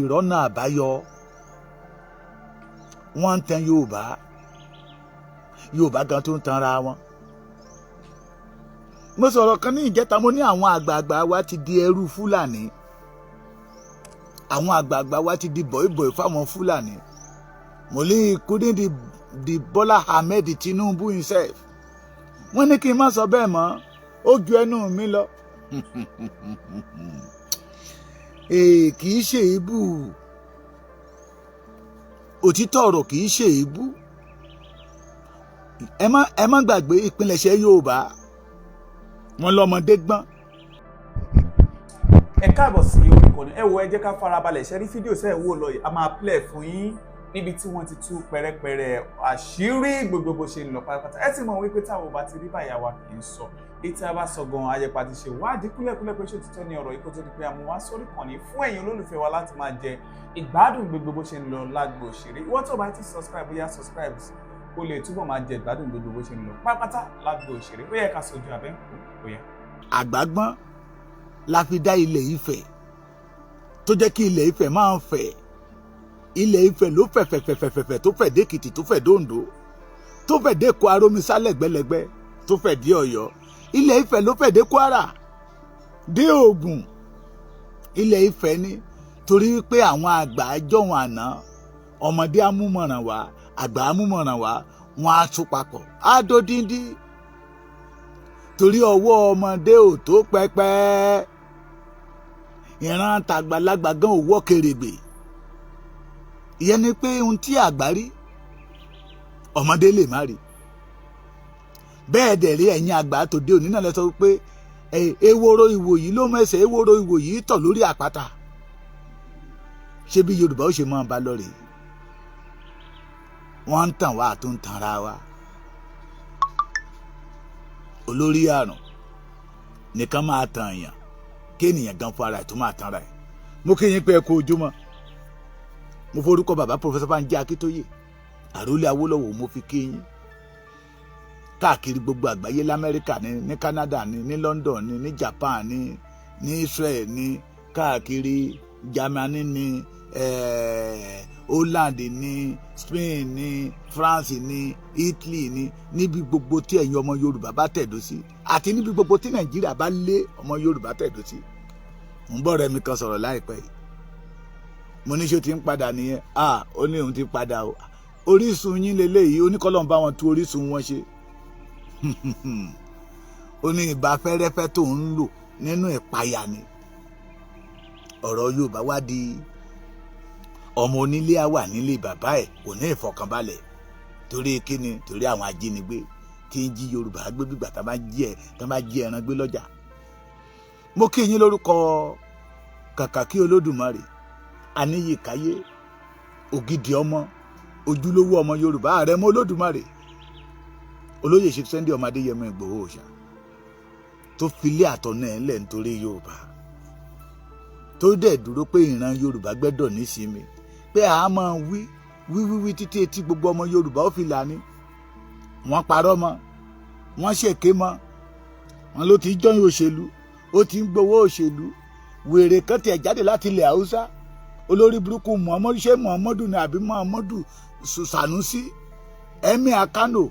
ìrọ́nà àbáyọ wọ́n ń tan Yorùbá gan tó ń tanra wọn. mo sọ̀rọ̀ kan ní ìjẹta mo ní àwọn àgbààgbà wa ti di ẹrú Fúlàní, àwọn àgbààgbà wa ti di bọ̀ìbọ̀ì fáwọn Fúlàní. mo ní couldn't the Bola Ahmed Tinubu himself. wọ́n ní kí n má sọ bẹ́ẹ̀ mọ́, ó ju ẹnu mi lọ. kì í ṣe ìbú, òtítọ́ ọ̀rọ̀ kì í ṣe ìbú. ẹ má gbàgbé ìpilẹ̀ṣẹ̀ Yorùbá, wọn lọ́mọdé gbọ́n. ẹ káàbọ̀ sí orí ìkànnì. ẹ wo, ẹ jẹ́ ká farabalẹ̀ ṣe rí fídíò sẹ́ẹ̀ wò lọ yìí. a máa play fún yín níbi tí wọ́n ti tú pẹ̀rẹ̀pẹ̀rẹ̀ àṣírí gbogbo bó ṣe ń lọ pátápátá. ẹ ti mọ̀ wípé táwọn ò bá ti rí báyà wa kì í sọ. ètò a bá sọ gan-an ayẹpa ti ṣe wádìí kúlẹ̀kúlẹ̀ pé ṣé òtítọ́ ni ọ̀rọ̀ yìí kó tó di pé a mú wá sórí ìkànnì fún ẹ̀yin olólùfẹ́ wa láti máa jẹ ìgbádùn gbogbo bó ṣe ń lọ lágbo òṣèré. ìwọ tó bá ti subscribe bóyá subscribe o lè túbọ̀ máa jẹ ìgbádùn gbogbo bó ṣe ń lọ pátápátá lágbo òṣèré. ó yẹ ká sojú abẹ́ ó yẹ. àgbàgbọ́n la fi dá Ilẹ̀ Ifẹ̀ tó jẹ́ kí Ilẹ̀ Ifẹ̀ máa ń fẹ̀. Ilẹ̀ Ifẹ̀ ló fẹ̀fẹ̀fẹ̀fẹ̀fẹ̀ tó fẹ̀ dé Èkìtì, tó fẹ̀ dé Oǹdó, tó fẹ̀ dé Èkó Arómisá lẹ́gbẹ̀lẹ́gbẹ́, tó fẹ̀ dé Ọ̀yọ́. Ilẹ̀ Ifẹ̀ ló fẹ̀ dé Kwara, dé Ògùn. Ilẹ̀ Ifẹ̀ ni torí pé àwọn àgbà jọ̀wọ́n àná, ọmọdé amúmọ̀ràn wá, àgbà amúmọ̀ràn wá, wọn á tún papọ̀, á dódíndí. Torí ọwọ́ ọmọdé ò tó pẹpẹ, ìran tàgbàlagbà gan ò wọ́ kèrègbè. ìyẹn ni pé ohun tí àgbà rí ọmọdé lè má rí. bẹ́ẹ̀ dẹ̀ rí ẹ̀yin àgbà tòde òní náà lẹ sọ pé eworo ìwòyí ló mẹ́sẹ̀ eworo ìwòyí tọ̀ lórí àpáta. ṣé bí Yorùbá ó ṣe máa bá lọ rèé? wọ́n ń tàn wá tó ń tanra wa. olórí àrùn nìkan máa tàn èèyàn kí ènìyàn gan fún ara ẹ̀ tó máa tanra ẹ̀. mo kí yín pé ẹ kú ojúmọ́. mo forúkọ bàbá Professor Banji Akíntóyè àrólé Awólọ́wọ̀ mo fi kí yín káàkiri gbogbo àgbáyé, lamẹ́ríkà ní Canada ní London ní Japan ní Israel ní káàkiri Germany ní Holland ní Spain ní France ní Italy níbi gbogbo tí ẹ̀yin ọmọ Yorùbá bá tẹ̀dó sí, àti níbi gbogbo tí Nàìjíríà bá lé ọmọ Yorùbá tẹ̀dó sí. ń bọ̀ rẹ̀ mi kan sọ̀rọ̀ láìpẹ́ yìí, mo ní ṣó ti ń padà nìyẹn. ó ní òun ti padà o. orísun yín leléyìí, oníkọ́lọ́ ń bá wọn tú orísun wọn ṣe. ó ní ìbá fẹ́rẹ́fẹ́ tó ń lò nínú ìpayà ni. ọ̀rọ̀ Yorùbá wá di ọmọ onílé á wà nílé bàbá ẹ̀ kò ní ìfọ̀kànbalẹ̀. torí kíni? torí àwọn ajínigbé tí ń jí Yorùbá gbé bígbà tá bá jí ẹran gbé lọ́jà. mo kí yín lórúkọ Kàkàkí Olódùmarè, Aníyìkáyé, ògidì ọmọ, ojúlówó ọmọ Yorùbá, Àrẹ̀mọ Olódùmarè, olóyè Chief Sunday ọmọ Adéyẹmọ Ìgbòho Osha, tó filé àtọ̀nà ẹ̀ ńlẹ̀ nítorí Yorùbá, tó dẹ̀ dúró pé ìran Yorùbá gbẹ́dọ̀ nísinmi, pé a máa wí títí etí gbogbo ọmọ Yorùbá ó fi là ní. wọ́n parọ́ mọ́, wọ́n ṣèké mọ́, wọ́n ló ti jọyìn òṣèlú, ó ti ń gbowó òṣèlú. wèrè kan tiẹ̀ jáde láti ilẹ̀ Haúsá, olórí burúkú Muhammadu ni àbí Muhammadu Sanusi, Emir Kano,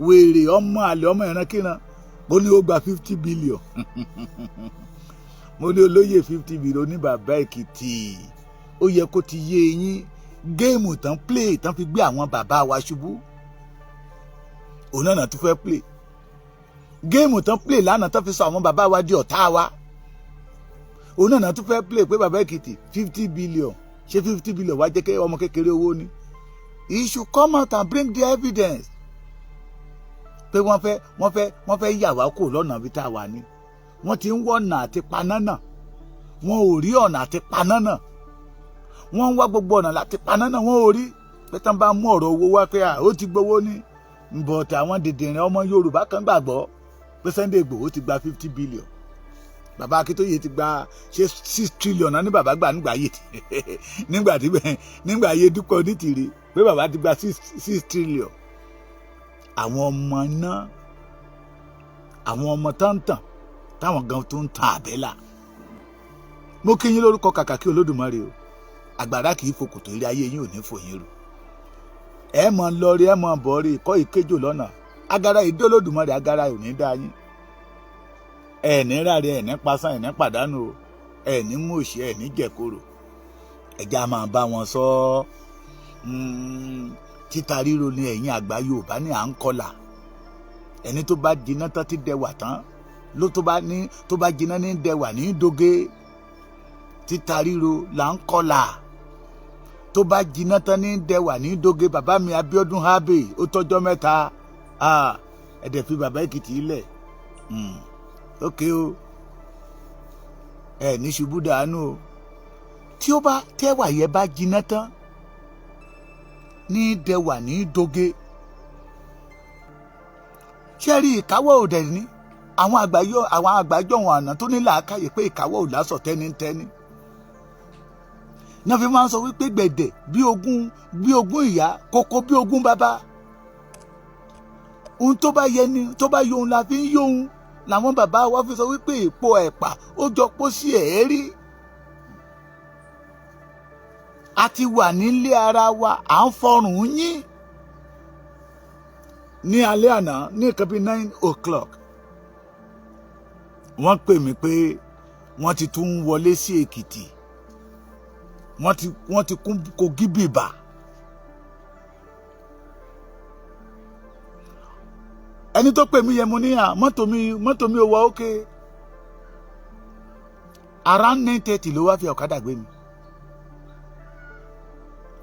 wèrè ọmọ àlè ọmọ ìrankíran. mo ní ó gba 50 billion. mo ní olóyè 50 billion ní bàbá Èkìtì. ó yẹ kó ti yé yín géèmù tán play tán fi gbé àwọn bàbá wa ṣubú, òun náà tún fẹ́ play géèmù tán play lánàá tán fi sọ àwọn bàbá wa di ọ̀tá wa. òun náà tún fẹ́ play pé bàbá Èkìtì 50 billion ṣé 50 billion wá jẹ́ kí ọmọ kékeré owó ni. he should come out and bring the evidence. pé wọ́n fẹ́ yà wá kó lọ́nà bí tá a wà ní. wọ́n ti ń wọ̀nà àti panánà, wọn ò rí ọ̀nà àti panánà. wọ́n ń wá gbogbo ọ̀nà láti panánà, wọn ò rí. pé tán bá mú ọ̀rọ̀ owó wá pé ó ti gbowó ní. but àwọn dìndìnrín ọmọ Yorùbá kan gbàgbọ́ pé Sunday Igboho ti gba 50 billion. bàbá Akíntóyè ti gba ṣe 6 trillion náà ní bàbá gbà nígbà ayé Dúpẹ́ Onítìrí, pé bàbá ti gba 6 trillion. àwọn ọmọ náà, àwọn ọmọ táǹtàn táwọn gan tó ń tan àbẹ́là. mo kí yín lórúkọ Kàkàkí Olódùmarè o, àgbàrá kì í fòkòtò eré ayé yín ò ní fòyín rò. Ẹ mọ̀ lọ rí ẹ mọ̀ bọ̀ rí kọ́ ìkéjò lọ́nà agara ìdólódùmarè agara ò ní dá yín. Ẹ ní ráre ẹ ní pasán ẹ ní pàdánù o, ẹ ní mú òṣì ẹ ní jẹ̀kóró. Ẹja máa bá wọn sọ títa ríro ni ẹ̀yin àgbà Yorùbá ní à ń kọlà. Ẹni tó bá jiná tán ti dẹwà tán ló tó bá jiná ní dẹwà ní doge. Títa ríro là ń kọlà. Tó bá jiná tán ní dẹwà ní doge. Bàbá mi Abíọ́dún Habe ó tọ́jọ́ mẹ́ta ẹ̀dẹ̀ fi bàbá Èkìtì ilẹ̀ ókè o ẹ ní ṣubú dànù o. Tí ó bá tẹ́wà yẹn bá jiná tán ní dẹwà ní doge. Ṣé rí ìkáwọ́ òdẹ ní àwọn àgbájọ wọn àná tó ní làákàyè pé ìkáwọ́ ò lásọ̀ tẹ́nitẹ́ni. Náà fi máa ń sọ wípé gbẹ̀dẹ̀ bí ogún ìyá kókó bí ogún bàbá. Ohun tó bá yẹ ni tó bá yọ ohun la fi ń yọ ohun làwọn bàbá wa fi sọ wípé èpo ẹ̀pà ó jọ pọ̀ sí ẹ̀ẹ́rí. A ti wà nílé ara wa à ń fọrùn yín. Ní alẹ́ àná ní nǹkan bíi 9 o'clock wọ́n pè mí pé wọ́n ti tún wọlé sí Èkìtì wọ́n ti kún Kogi bìbà. Ẹni tó pè mí yẹn mo ní mọ́tò mi ò wá òkè. Around 9:30 ló wá fi ọ̀kadà gbé mi.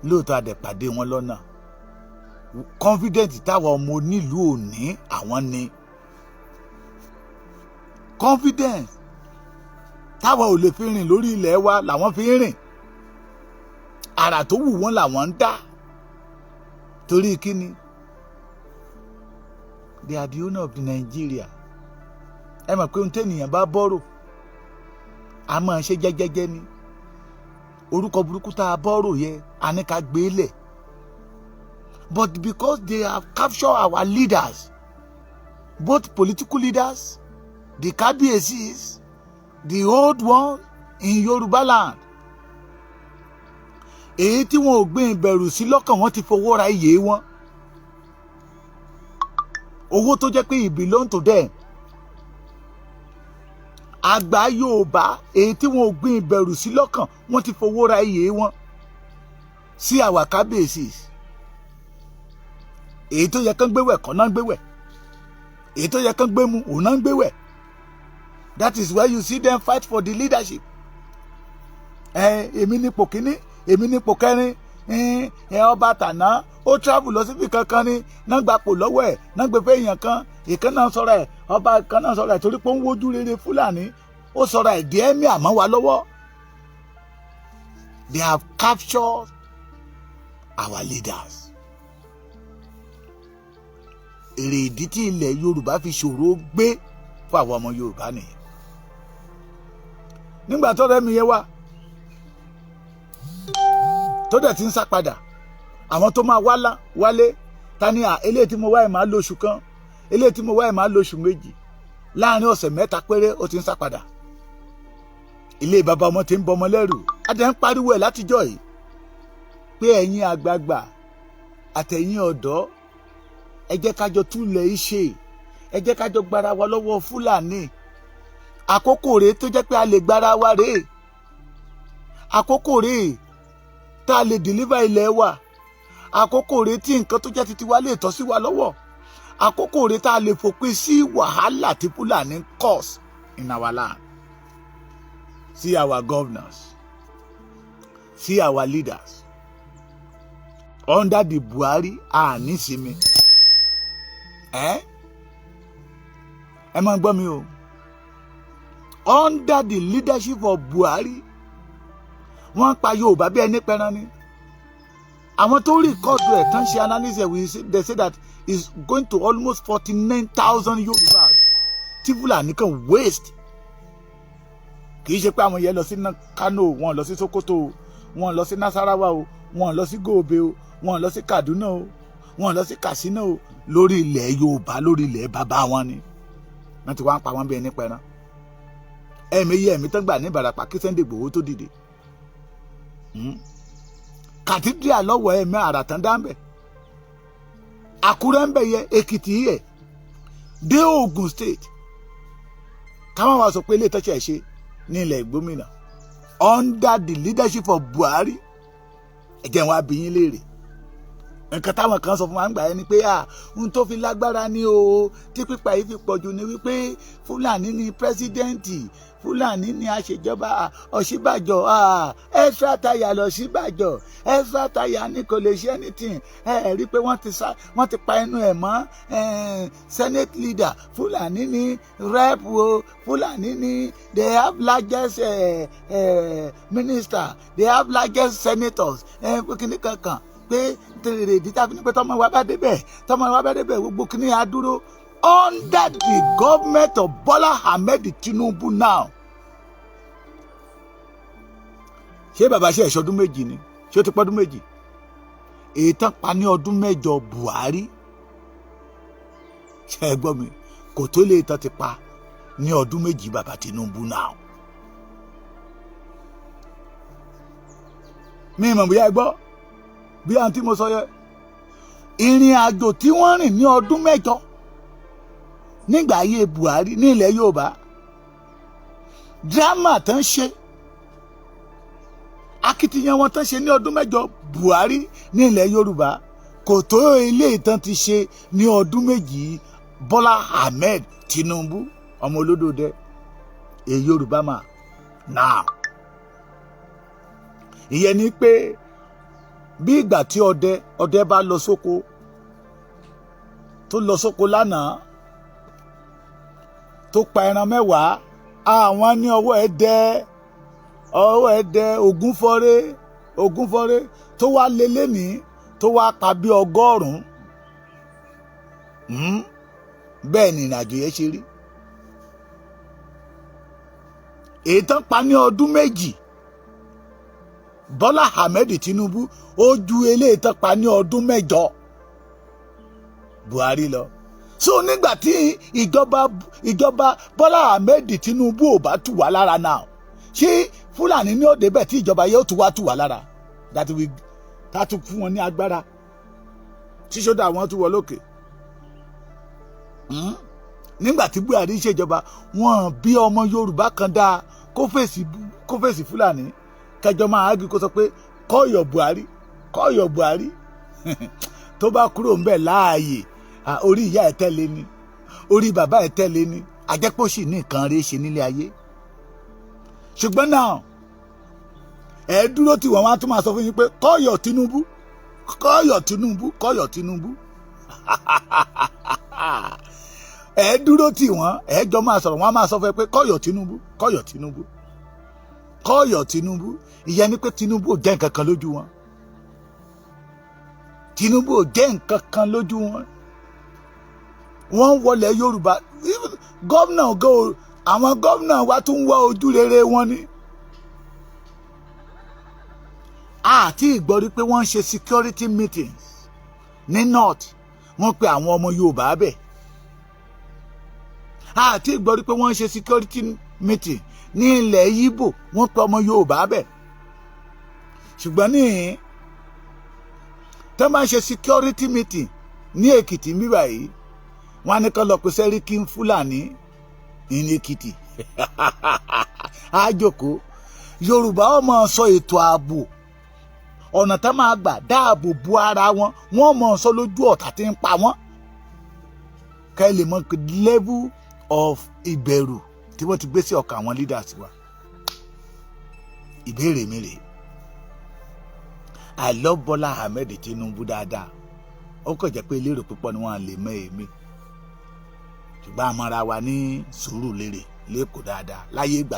Lóòótọ́ adẹ̀ pàdé wọn lọ́nà. Confident táwa ọmọ onílùú òní àwọn ni. Confidence táwa ò lè fi rìn lórí ilẹ̀ wa làwọn fi ń rìn. Àrà tó wù wọ́n làwọn ń dá. Torí kíni? They are the owner of the Nigeria. Ẹ mọ̀ pé ohun tẹ́nìyàn bá bọ́rò a máa ṣe jẹ́jẹ́jẹ́ ni. Orúkọ burúkú tá a bọ́rò yẹ a ní ká gbé lẹ̀. But because they have captured our leaders, both political leaders, the Kabiyesi's, the old one in Yoruba land, èyí tí wọn ò gbé ìbẹ̀rù sí lọ́kàn wọn ti fowó ra iyè wọn. Owó tó jẹ́ pé it belong to them. Àgbà Yorùbá èyí tí wọn ò gbé ìbẹ̀rù sí lọ́kàn wọn ti fowó ra iyè wọn sí our Kabiyesi's. Èyí tó yẹ kán gbéwẹ̀ kọ́ náà gbéwẹ̀. Èyí tó yẹ kán gbé mu òun náà gbéwẹ̀. That is why you see them fight for the leadership. Èmi nípò kíní èmi nípò kẹrin ọba tàná ó travel lọ síbi kankan ni náà gbapò lọ́wọ́ ẹ̀ náà gbé fẹ́ èèyàn kan ìkan náà sọ̀rọ̀ ẹ̀ ọba kan náà sọ̀rọ̀ ẹ̀ torí pé ó ń wojú rere Fúlàní ó sọ̀rọ̀ ẹ̀ di ẹ̀mí àmọ́ wa lọ́wọ́. They have captured our leaders. Èrè ìdí tí ilẹ̀ Yorùbá fi ṣòro gbé fún àwọn ọmọ Yorùbá nìyẹn. Nígbà tó rẹ́ mi yẹn wá tó dẹ̀ ti ń sá padà àwọn tó máa wálé ta ni eléyìí tí mo wá ẹ̀ máa lóṣù kan eléyìí tí mo wá ẹ̀ máa lóṣù méjì láàrin ọ̀sẹ̀ mẹ́ta péré ó ti ń sá padà. Ilé bàbá ọmọ ti ń bọmọ lẹ́rù adẹ̀ ń pariwo ẹ̀ látijọ́ yìí pé ẹ̀yin àgbààgbà àtẹ̀yin ọ̀dọ́ ẹ jẹ́ kájọ túlẹ̀ iṣẹ́ ẹ jẹ́ kájọ gbára wa lọ́wọ́ Fúlàní. Àkókò rèé tó jẹ́ pé a lè gbára wa rèé. Àkókò rèé tá a lè deliver ilẹ̀ wa. Àkókò rèé tí nǹkan tó jẹ́ titi wa lè tọ́ sí wa lọ́wọ́. Àkókò rèé tá a lè fòpin sí wàhálà tí Fúlàní cause in our land. See our governors. See our leaders. Under the Buhari nísinmi. Ẹ máa gbọ́ mi o. Under the leadership of Buhari wọ́n pa Yorùbá bí ẹni pẹran ni. Àwọn tó rìkọ́dù ẹ̀ tán ṣe analysis they say that is going to almost 49,000 Yorùbás tí Fúlàní kan waste. Kì í ṣe pé àwọn yẹn lọ sí Kano wọn lọ sí Sokoto wọn lọ sí Nasarawa o wọn lọ sí Gombe o wọn lọ sí Kaduna o wọn lọ sí Katsina o lórí ilẹ̀ Yorùbá lórí ilẹ̀ bàbá wọn ni wọ́n ti wá ń pa wọ́n bí ẹni pẹran. Ẹ̀mí tán gbà ní Ìbàràpá kí Sunday Igboho tó dìde. cathedral lọ́wọ́ ẹ̀mẹ́ àràtàn dáńbẹ̀ Àkúrẹ́ ń bẹ̀ yẹ Èkìtì yẹ dé Ògùn state káwọn wá sọ pé ilé ìtọ́jú ẹ̀ ṣe ní ilẹ̀ gómìnà under the leadership of Buhari ẹ̀jẹ̀ wọn abìyín léèrè nǹkan táwọn kan sọ fún wa ń gbà ẹni pé ohun tó fi lágbára ní o tí pípa yìí fi pọ̀jù ni wípé Fúlàní ni pírẹsidẹ́ǹtì Fúlàní ni àṣejọba Ọ̀ṣínbàjò extra tire lọ Ọ̀ṣínbàjò extra tire ni kò lè ṣe anything ẹ rí i pé wọ́n ti pa ẹnu ẹ̀ mọ́ senate leader Fúlàní ni rep o Fúlàní ni they have largest minister they have largest senators kíní kankan pé tèrè ìdí tàbí ní pé tọmọ wa bá débẹ̀ gbogbo kíní á dúró under the government of Bola Ahmed Tinubu now. ṣé bàbá ṣe ẹ̀ṣọ́dún méjì ni ṣé ó ti pọ́dún méjì èyí tán pa ní ọdún mẹ́jọ Buhari ṣe é gbọ́ mi kò tó lè tán ti pa ní ọdún méjì bàbá Tinubu now. mi mọ̀ bóyá ẹ gbọ́ bí àǹtí mo sọ yẹ ìrìn àjò tí wọ́n rìn ní ọdún mẹ́jọ nígbà ayé Buhari ní ilẹ̀ Yorùbá dírámà tán ṣe akitiyan wọn tán ṣe ní ọdún mẹ́jọ Buhari ní ilẹ̀ Yorùbá kò tó ilé ìtàn ti ṣe ní ọdún méjì Bọ́lá Ahmed Tinubu ọmọ olódòdẹ èyí Yorùbá mà náà ìyẹn ni pé bí ìgbà tí ọdẹ bá lọ sóko tó lọ sóko lánàá tó pa ẹran 10 àwọn ní ọwọ́ ẹ̀ dẹ Ògúnfọ́rẹ́ tó wá lélẹ̀ ní tó wá pa bí 100 bẹ́ẹ̀ ni ìrìnàjò yẹn ṣe rí èyí tán pa ní ọdún méjì Bọ́lá Ahmed Tinubu ó ju eléyìí tán pa ní ọdún mẹ́jọ Buhari lọ so nígbà tí ìjọba Bọ́lá Ahmed Tinubu ò bá tù wá lára náà ṣé Fúlàní ní òde bẹ́ẹ̀ tí ìjọba yóò tù wá lára tá tún fún wọn ní agbára ṣíṣọ́dà wọn tún wọ lókè nígbà tí Buhari ṣèjọba wọn bí ọmọ Yorùbá kan dáa kó fèsì Fúlàní kẹjọ máa ági kó sọ pé kọ́yọ̀ Buhari tó bá kúrò ńbẹ̀ láàyè orí ìyá ẹ̀ tẹ́lẹ̀ ni orí bàbá ẹ̀ tẹ́lẹ̀ ni àjẹpọ̀sì ní nǹkan rẹ̀ ṣe nílé ayé ṣùgbọ́n náà ẹ dúró tí wọ́n wá tún máa sọ fún yín pé kọ́yọ̀ Tinubu ẹ dúró tí wọ́n ẹ jọ máa sọ̀rọ̀ wọ́n á máa sọ fún ẹ pé kọ́yọ̀ Tinubu ìyẹn ni pé Tinubu ò jẹ́ nǹkan kan lójú wọn wọ́n wọlé Yorùbá àwọn gómìnà wa tún wá ojú rere wọn ni àti ìgbọ́rí pé wọ́n ń ṣe security meetings ní north wọ́n pe àwọn ọmọ Yorùbá bẹ̀ àti ìgbọ́rí pé wọ́n ń ṣe security meeting ní ilẹ̀ Ìgbò wọ́n pe ọmọ Yorùbá bẹ̀ ṣùgbọ́n ní tó máa ń ṣe security meeting ní Èkìtì níbà yìí wọ́n á ní kán lọ pé sẹ́ríkì Fúlàní ní Èkìtì àjòkó Yorùbá ọmọ sọ ètò ààbò ọ̀nà tá máa gbà dáàbò bo ara wọn wọ́n mọ̀ sọ lójú ọ̀tá tí ń pa wọ́n ká lè mọ level of ìbẹ̀rù tí wọ́n ti gbé sí ọkàn àwọn leaders wa. Ìbéèrè mi rèé I love Bọ́lá Ahmed Tinubu dáadáa ó kàn jẹ́ pé elérò púpọ̀ ni wọ́n lè mọ èmi ṣùgbọ́n àmọ́ra wa ní Sùúrùlérè lẹ́kọ̀ọ́ dáadáa láyé ìgbà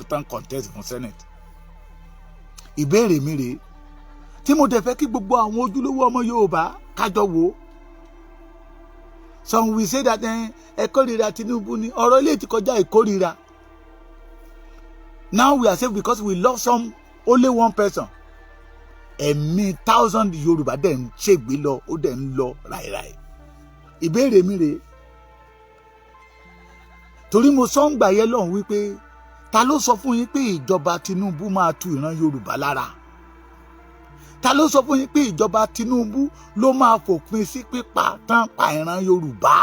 tán contest fún Senate. Ìbéèrè mi rèé tí mo dẹ̀ fẹ́ kí gbogbo àwọn ojúlówó ọmọ Yorùbá kájọ wò ó. Some will say that ẹ kórìíra Tinubu ni ọ̀rọ̀ ilé ti kọjá ìkórìíra. Now we are safe because we love only one person. 1,000 Yorùbá dẹ̀ ń ṣègbè lọ ó dẹ̀ ń lọ ráìráì. Ìbéèrè mi rèé torí mo sọ ń gbà yẹn lọ́hùn wípé ta ló sọ fún yín pé ìjọba Tinubu máa tu ìran Yorùbá lára ta ló sọ fún yín pé ìjọba Tinubu ló máa fòpin sí pípa tán pa ìran Yorùbá?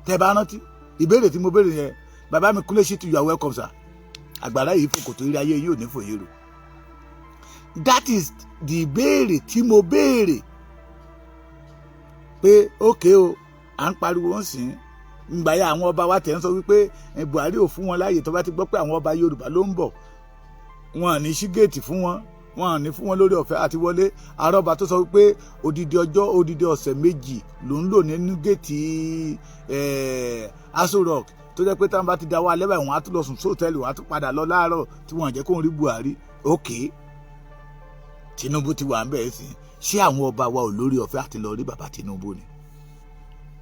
Tẹ́ bá rántí ìbéèrè tí mo béèrè yẹn, bàbá mi Kúnlé Ṣítù, you are welcome sir. Àgbàrá yìí fò kòtò rí ayé yìí ò ní fòye rò. That is the ìbéèrè tí mo béèrè pé okay o à ń pariwo ń sìn ngbàyà àwọn ọba wa tẹ̀ ń sọ wípé Buhari ò fún wọn láàyè tó bá ti gbọ́ pé àwọn ọba Yorùbá ló ń bọ̀, wọn à ní ṣí géètì fún wọn, wọn à ní fún wọn lórí ọ̀fẹ́ àti wọlé. Àrọ́bà tó sọ wípé odidi ọ̀sẹ̀ méjì ló ń lò nínú géètì Aso Rock, tó jẹ́ pé táwọn bá ti dáwọ́ alẹ́ báyìí wọ́n á tún lọ sùn sóòtẹ́ẹ̀lì, wọ́n á tún padà lọ láàárọ̀ tí wọ́n jẹ́ kó ń rí Buhari. Okay, Tinubu ti wà ń bẹ̀ẹ́ sí, ṣé àwọn ọba wa ò lórí ọ̀fẹ́ àti lọ rí bàbá Tinubu ni?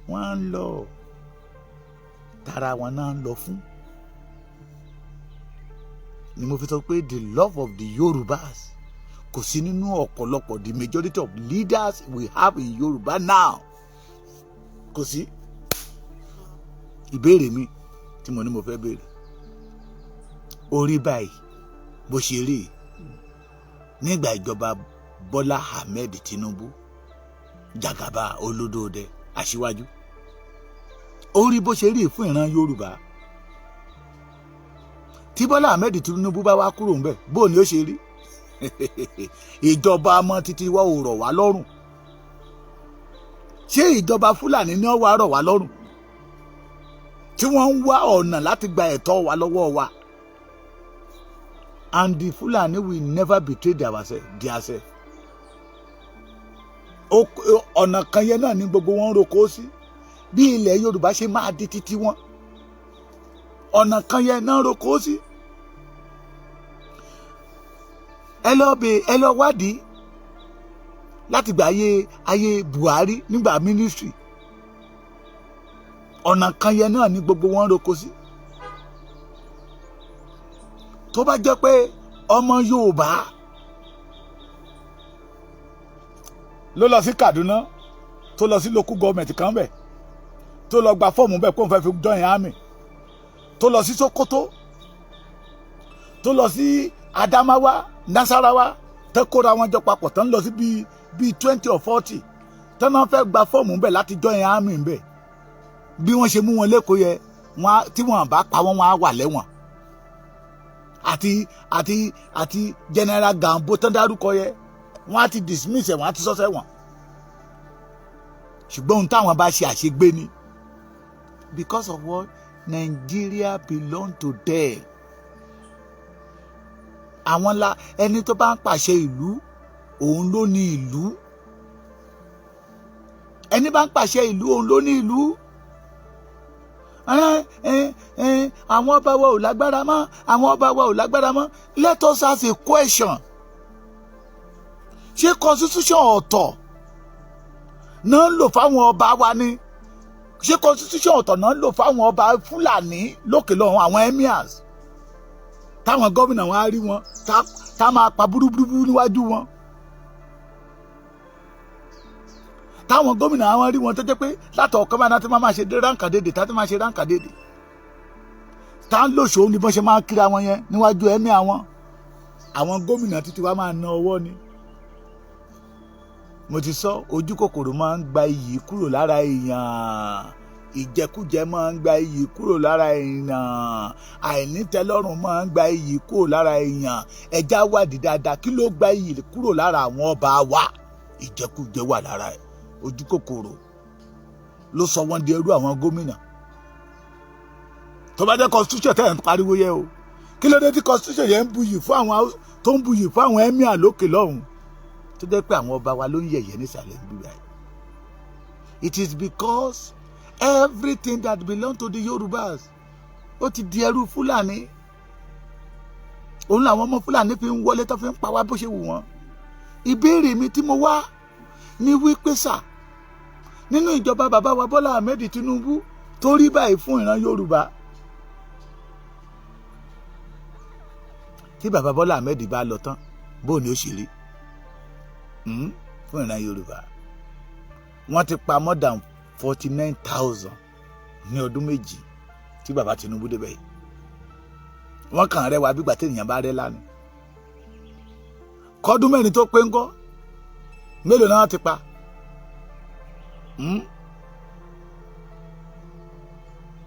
Wọ́n ń lọ, tara wọn náà ń lọ fún. Ni mo fi sọ pé the love of the Yorubas kò sí nínú ọ̀pọ̀lọpọ̀ the majority of leaders we have in Yoruba now. Kò sí. Ìbéèrè mi tí mo ní mo fẹ́ béèrè, orí báyìí bó ṣe rí nígbà ìjọba Bọ́lá Ahmed Tinubu, Jagaba olódòdè aṣíwájú, orí bó ṣe rí fún ìran Yorùbá. Tí Bọ́lá Ahmed Tinubu bá wá kúrò ńbẹ̀, bó ni ó ṣe rí? Ìjọba ọmọ títí wa ò rọ̀ wá lọ́rùn. Ṣé ìjọba Fúlàní ni ó wá rọ̀ wá lọ́rùn, tí wọ́n ń wá ọ̀nà láti gba ẹ̀tọ́ wa lọ́wọ́ wa? And the Fulani will never betray themselves. Ọ̀nà kan yẹn náà ni gbogbo wọn roko sí, bí ilẹ̀ Yorùbá ṣe máa di títí wọn. Ọ̀nà kan yẹn náà roko sí. Ẹ lọ wádìí láti gba ayé Buhari nígbà ministry. Ọ̀nà kan yẹn náà ni gbogbo wọn roko sí. Tó bá jẹ́ pé ọmọ Yorùbá ló lọ sí Kaduna, tó lọ sí local government kan bẹ̀, tó lọ gba fọ́ọ̀mù bẹ̀ kó n fẹ́ fi join army, tó lọ sí Sokoto, tó lọ sí Adamawa, Nasarawa, tó kóra wọn jọ papọ̀ tán lọ sí bíi 20 or 40 tán náà fẹ́ gba fọ́ọ̀mù bẹ̀ láti join army bẹ̀. Bí wọ́n ṣe mú wọn lẹ́kọ̀ọ́ yẹ, tí wọ́n bá pa wọ́n á wà lẹ́wọ̀n. Àti General Gambo tán dárúkọ yẹ, wọ́n á ti dismiss ẹ̀, wọ́n á ti sọ́sẹ̀ wọ̀n. Ṣùgbọ́n ohun táwọn bá ṣe àṣegbé ni. Because of what? Nigeria belong to them. Àwọn ẹni tó bá ń pàṣẹ ìlú, òun ló ní ìlú. Ẹni bá ń pàṣẹ ìlú, òun ló ní ìlú. Àwọn ọba wa ò lágbára mọ́, àwọn ọba wa ò lágbára mọ́. Let us ask a question. Ṣé constitution ọ̀tọ̀ náà ń lò fáwọn ọba wa ni? Ṣé constitution ọ̀tọ̀ náà ń lò fáwọn ọba Fúlàní lókè lọ́hùn, àwọn emirs? Táwọn gómìnà wọn á rí wọn, tá máa pa búrúburú níwájú wọn. Táwọn gómìnà àwọn rí wọn tó jẹ́ pé látọ̀ ọ̀kan máa máa ṣe ránkàdédè, tá ti máa ṣe ránkàdédè. Tá ń lòṣòó ní bọ́n ṣe máa kíra wọn yẹn níwájú ẹ̀mí àwọn gómìnà títí wá máa na ọwọ́ ni. Mo ti sọ, ojú kòkòrò máa ń gba iyì kúrò lára èèyàn, ìjẹkújẹ máa ń gba iyì kúrò lára èèyàn, àìnítẹ́lọ́rùn máa ń gba iyì kúrò lára èèyàn. Ẹja wádìí dáadáa, kí ló gba iyì kúrò lára àwọn ọba wa? Ìjẹkújẹ wà lára ẹ̀. Ojú kòkòrò ló sọ wọ́n di ẹrú àwọn gómìnà. Tó bá jẹ́ constitution tẹ́ ẹ̀ ń pariwo yẹ o, kí ló dé tí constitution yẹn ń buyì fún àwọn tó ń buyì fún àwọn emir lókè lọ́hùn, tó jẹ́ pé àwọn ọba wa ló ń yẹ̀yẹ́ nísàlẹ̀ ń bíbá yìí? It is because everything that belong to the Yorubas ó ti di ẹrú Fúlàní. Òun làwọn ọmọ Fúlàní fi ń wọlé tó fi ń pa wá bó ṣe wù wọ́n. Ìbéèrè mi tí mo wá ní wípé sà, nínú ìjọba bàbá wa Bọ́lá Ahmed Tinubu tó rí báyìí fún ìran Yorùbá, tí bàbá Bọ́lá Ahmed bá lọ tán, bó ni ó ṣe rí fún ìran Yorùbá? Wọ́n ti pa more than 49,000 ní ọdún méjì tí bàbá Tinubu débẹ̀ yìí. Wọ́n kàn rẹwà bí gbà tí ènìyàn bá rẹ́ lánàá. kọ́dún mẹ́rin tó pé ńkọ́ mélòó náà ti pa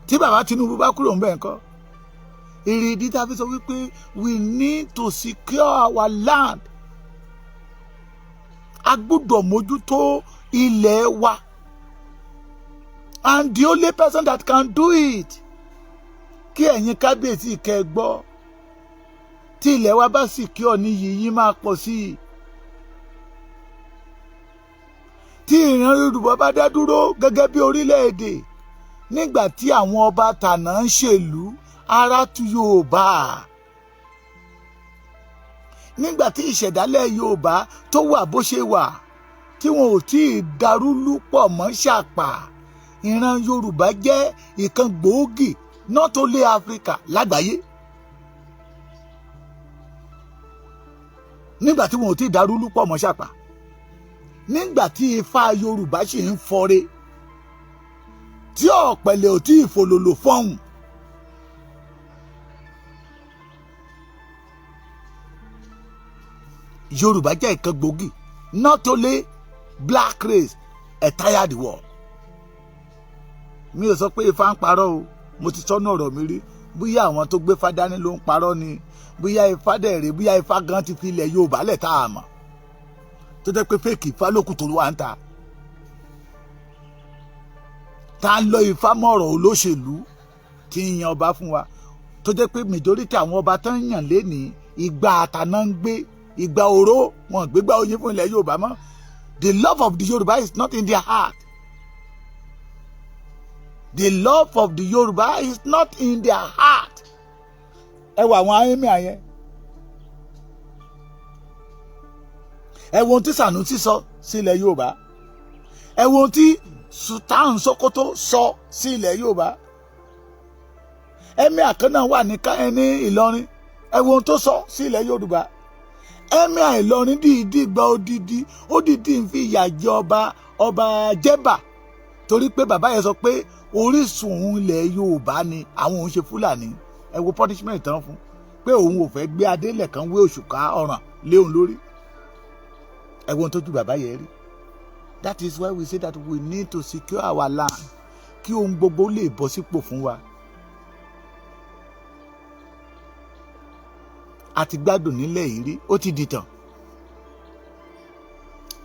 tí bàbá Tinubu bá kúrò ńbẹ̀ ńkọ́. Ìrìdí tá a fi sọ wípé we need to secure our land. A gbọ́dọ̀ mójútó ilẹ̀ wa, and the only person that can do it, kí ẹ̀yin kábíyèsí kẹ́ gbọ́, tí ilẹ̀ wa bá secure ní yìí máa pọ̀ sí i. Tí ìran Yorùbá bá dá dúró gẹ́gẹ́ bí orílẹ̀-èdè, nígbà tí àwọn ọba tàná ń ṣèlú, ara tu Yorùbá. Nígbà tí ìṣẹ̀dálẹ̀ Yorùbá tó wà bó ṣe wà, tí wọn ò tí ì darúlú pọ̀ mọ́ Ṣàpà, ìran Yorùbá jẹ́ ìkan gbòógì not only Africa lágbàáyé. Nígbà tí wọn ò tí ì darúlú pọ̀ mọ́ Ṣàpà, nígbà tí Ifá Yorùbá sì ń fọre, tí ọ̀pẹ̀lẹ̀ ò tí ì fòlòlò fọ́hùn. Yorùbá jẹ́ ìkan gbòógì not only black race entire the world. Mi ò sọ pé Ifá ń parọ́ o, mo ti sọ́nà ọ̀rọ̀ mi rí, bóyá àwọn tó gbé Ifá dání ló ń parọ́ ni, bóyá Ifá dẹ̀rẹ̀, bóyá Ifá gan ti fi ilẹ̀ Yorùbá lẹ̀ tá a mọ̀, tó jẹ́ pé fèkì Ifá lókù tó wà ń ta. Ta ń lọ Ifá mọ̀rọ̀ olóṣèlú tí ń yan ọba fún wa, tó jẹ́ pé majority àwọn ọba tó ń yàn lénìí ìgbà àtàná ń gbé, ìgbà oró wọn gbégbá oyin fún ilẹ̀ Yorùbá mọ́. The love of the Yorùbá is not in their heart. The love of the Yorùbá is not in their heart. Ẹ wo àwọn ahẹ́mí àyẹn. Ẹ wo ohun tí Sànúsí sọ sí ilẹ̀ Yorùbá. Ẹ wo ohun tí Sultan Sokoto sọ sí ilẹ̀ Yorùbá. Ẹ̀mí àkànnà wà ní Ìlọrin. Ẹ wo ohun tó sọ sí ilẹ̀ Yorùbá. Ẹ̀mí Ìlọrin dìídì gba odidi, ó dìídì ń fi ìyà jẹ ọba Jẹ́bà, torí pé bàbá yẹn sọ pé orísun òun ilẹ̀ Yorùbá ni, àwọn òun ṣe Fúlàní. Ẹ wo punishment tán fún pé òun ò fẹ́ gbé adélẹ̀ kan wé òṣùká ọ̀ràn lé òun lórí. Ẹ wo ohun tójú bàbá yẹn rí. That is why we say that we need to secure our land, kí ohun gbogbo lè bọ́ sípò fún wa. Àti gbádùn nílẹ̀ yìí rí, ó ti dìtàn.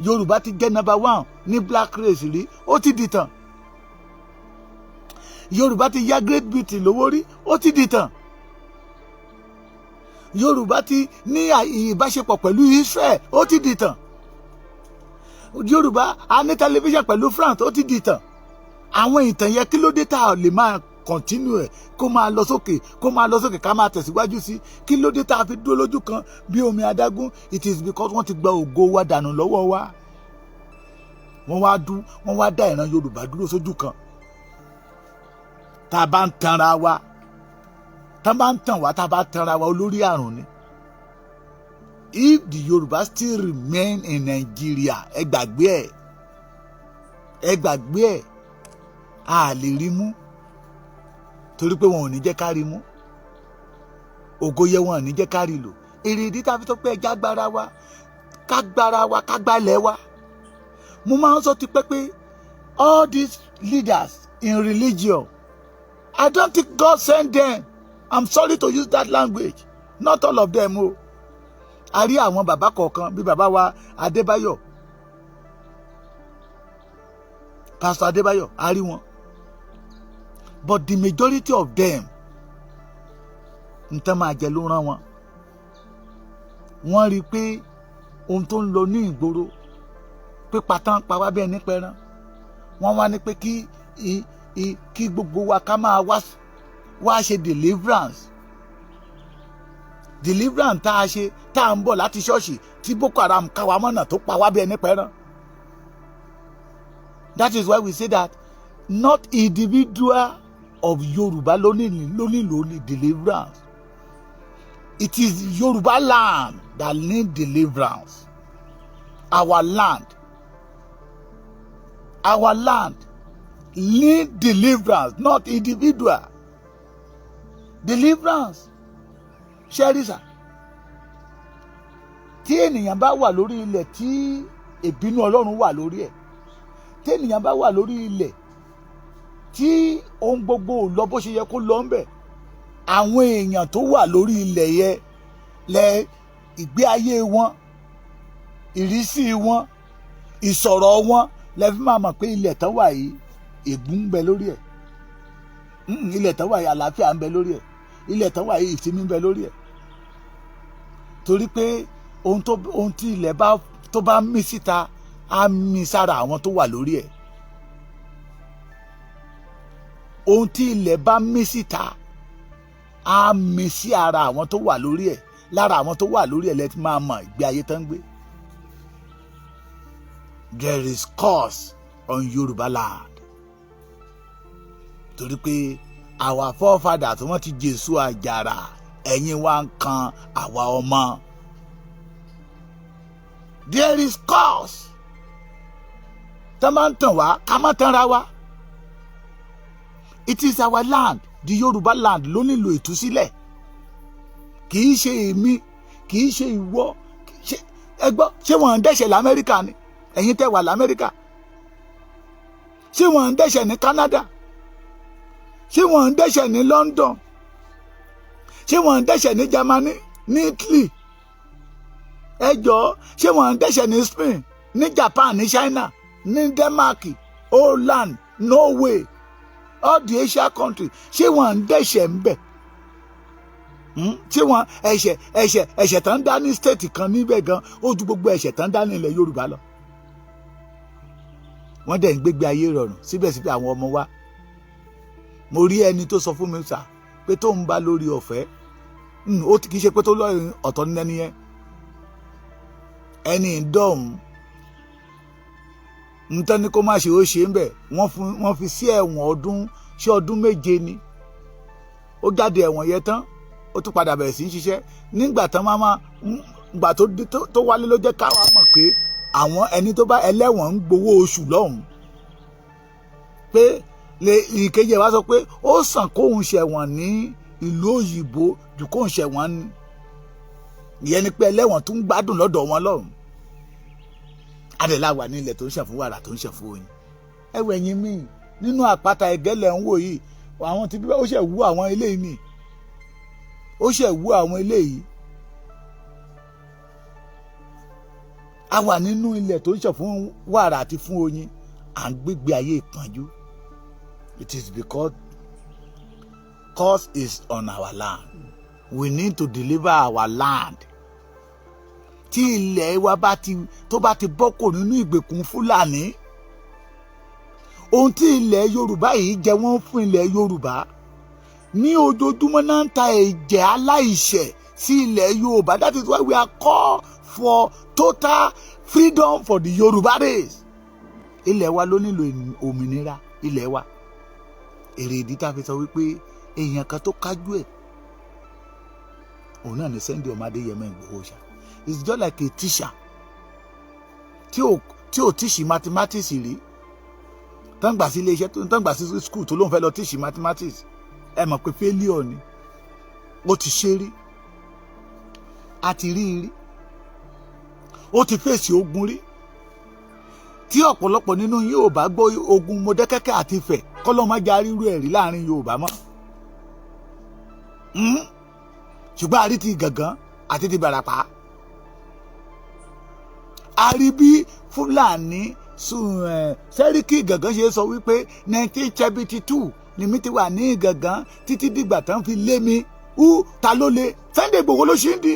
Yorùbá ti jẹ́ number 1 ní black race rí, ó ti dìtàn. Yorùbá ti yá Great Britain lówó rí, ó ti dìtàn. Yorùbá ti ní ìbáṣepọ̀ pẹ̀lú Israel, ó ti dìtàn. Yorùbá a ní tẹlifíṣàn pẹ̀lú France, ó ti dìtàn. Àwọn ìtàn yẹn kí ló dé tá a lè máa continue ẹ̀ kó máa lọ sókè ká máa tẹ̀síwájú sí? Kí ló dé tá a fi dúró lójú kan bí omi adágún? It is because wọ́n ti gba ògo wa dànù lọ́wọ́ wa. Wọ́n wá dá ìran Yorùbá dúró sójú kan. Tá a bá ń tanra wa, tá a bá ń tàn wá, tá a bá tanra wa, olórí àrùn ni. If the Yorùbá still remain in Nigeria, ẹ gbàgbé ẹ̀, a lè rí mú, torí pé wọn ò ní jẹ́ ká rí mú. Ògo yẹ wọn ò ní jẹ́ ká rí lò. Èrèdí tá a fi sọ pé ẹja gbára wa, ká gbálẹ̀ wa. Mo máa ń sọ ti pẹ́ pé all these leaders in religion, I don't think God sent them. I'm sorry to use that language. Not all of them o. A rí àwọn bàbá kọ̀ọ̀kan bí bàbá wa Adébáyọ̀, Pastor Adébáyọ̀, a rí wọn. But the majority of them, nǹkan máa jẹ ló rán wọn. Wọ́n rí pé ohun tó ń lọ ní ìgboro, pé pátán pa wá bí ẹni pẹran. Wọ́n wá ní pé kí gbogbo wa ká máa wá ṣe deliverance. Deliverance tá a ṣe, tá a ń bọ̀ láti ṣọ́ọ̀ṣì tí Boko Haram ká wa mọ́nà tó pa wá bí ẹni pẹran. That is why we say that not individual of Yorùbá ló nílò deliverance. It is Yorùbá land that need deliverance. Our land need deliverance, not individual. Deliverance. Sherisa. tí ènìyàn bá wà lórí ilẹ̀ tí ìbínú Ọlọ́run wà lórí ẹ̀, tí ènìyàn bá wà lórí ilẹ̀ tí ohun gbogbo ò lọ bó ṣe yẹ kó lọ ń bẹ̀, àwọn èèyàn tó wà lórí ilẹ̀ yẹn lẹ ìgbé ayé wọn, ìrísí wọn, ìsọ̀rọ̀ wọn lẹ fi máa mọ̀ pé ilẹ̀ tán wà yìí ègún ń bẹ lórí ẹ̀, ilẹ̀ tán wà yìí àlàáfíà ń bẹ lórí ẹ̀, ilẹ̀ tán wà yìí ìsinmi ń bẹ lórí ẹ̀. Torí pé ohun tí ilẹ̀ tó bá mí síta á mí sára àwọn tó wà lórí ẹ̀. Ohun tí ilẹ̀ bá mí síta á mí sí ara àwọn tó wà lórí ẹ̀. Lára àwọn tó wà lórí ẹ̀ lẹ ti máa mọ̀ ìgbé ayé tán gbé. There is curse on Yoruba land. Torí pé our forefathers wọ́n ti jésù àjàrà, ẹ̀yin wá ń kan àwa ọmọ. There is curse. Tá máa ń tàn wá ká má tanra wa. It is our land, the Yoruba land ló nílò ìtúsílẹ̀. Kì í ṣe èmi, kì í ṣe ìwọ. Ẹ gbọ́, ṣé wọ́n ń dẹ́ṣẹ̀ l'Amẹ́ríkà ni? Ẹ̀yin tẹ́ wà l'Amẹ́ríkà. Ṣé wọ́n ń dẹ́ṣẹ̀ ní Canada? Ṣé wọ́n ń dẹ́ṣẹ̀ ní London? Ṣé wọ́n ń dẹ́ṣẹ̀ ní Germany, ní Italy? Ẹ jọ̀ọ́, ṣé wọ́n ń dẹ́ṣẹ̀ ní Spain, ní Japan, ní China, ní Denmark, Holland, Norway, all the Asia country? Ṣé wọ́n ń dẹ́ṣẹ̀ ń bẹ̀? Ṣé wọ́n ẹ̀ṣẹ̀ tán dá ní state kan níbẹ̀ gan ó ju gbogbo ẹ̀ṣẹ̀ tán dá ní ilẹ̀ Yorùbá lọ? Wọ́n dẹ̀ ń gbégbé ayé rọrùn síbẹ̀síbẹ̀ àwọn ọmọ wa. Mo rí ẹni tó sọ fún mi sà pé tó ń bá lórí ọ̀fẹ́, ó kì í ṣe pé tó lọ́rin ọ̀tọ̀ ní ẹni yẹn. Ẹni ìdọ́hùn nǹkan ni kó má ṣe ó ṣe ń bẹ̀, wọ́n fi sí ẹ̀wọ̀n ọdún méje ni. Ó jáde ẹ̀wọ̀n yẹn tán, ó tún padà bẹ̀rẹ̀ sí í ṣiṣẹ́. Nígbà tán gbà tó wálé ló jẹ́ káwa mọ̀ pé àwọn ẹni tó bá ẹlẹ́wọ̀n ń gbowó oṣù lọ́hùn. Pé ìkejì ẹ̀ wá sọ pé ó sàn kóun ṣẹ̀wọ̀n ní ìlú òyìnbó jù kóun ṣẹ̀wọ̀n ní. Ìyẹn ni pé ẹlẹ́wọ̀n tún ń gbádùn lọ́dọ̀ wọn lọ́hùn. Adẹ̀lá wà ní ilẹ̀ tó ń ṣàn fún wàrà tó ń ṣàn fún oyin. Ẹwẹ̀ ẹ̀yin míì nínú àpáta ẹ̀gẹ́lẹ̀ ń wò yìí, àwọn tí ó ṣẹ̀ wú àwọn eléyìí ni. Ó ṣẹ̀ wú àwọn eléyìí. A wà nínú ilẹ̀ tó ń ṣàn fún wàrà àti fún oyin, à ń gbégbé ayé ìpọ́njú. It is because curse is on our land. We need to deliver our land. Tí ilẹ̀ wa tó bá ti bọ́ kò nínú ìgbèkùn Fúlàní, ohun tí ilẹ̀ Yorùbá yìí jẹ wọ́n fún ilẹ̀ Yorùbá. Ní ojoojúmọ́ náà ń ta ẹ̀jẹ̀ aláìṣẹ̀ sí ilẹ̀ Yorùbá. That is why we are called for total freedom for the Yorùbá race. Ilẹ̀ wa ló nílò òmìnira ilẹ̀ wa. Èrè ìdí tá a fi sọ wípé èèyàn kan tó kájú ẹ̀, òun náà ní Sunday ọmọ Adéyẹmọ Igboho Osha. It's just like a teacher tí ò tíṣì mathematics rí, tán gbà sí iléeṣẹ́, tán gbà sí school tó lóun fẹ́ lọ tíṣì mathematics. Ẹ mọ̀ pé failure ni. Ó ti ṣe rí, a ti rí, ó ti fèsì ogun rí. Tí ọ̀pọ̀lọpọ̀ nínú Yorùbá gbọ́ ogun Mọdákẹ́kẹ́ àti Ifẹ̀, kọ́lọ́ má já rírú ẹ̀ rí láàrin Yorùbá mọ́. Ṣùgbọ́n a rí ti Gàngán àti ti Bàràpá. A rí bí Fúlàní Sẹ́ríkì Gàngán ṣe sọ wípé 1972 ni mi ti wà ní Gàngán títí dìgbà tán fi lé mi. Ta ló lé? Sunday Igboho ló ṣì ń dì.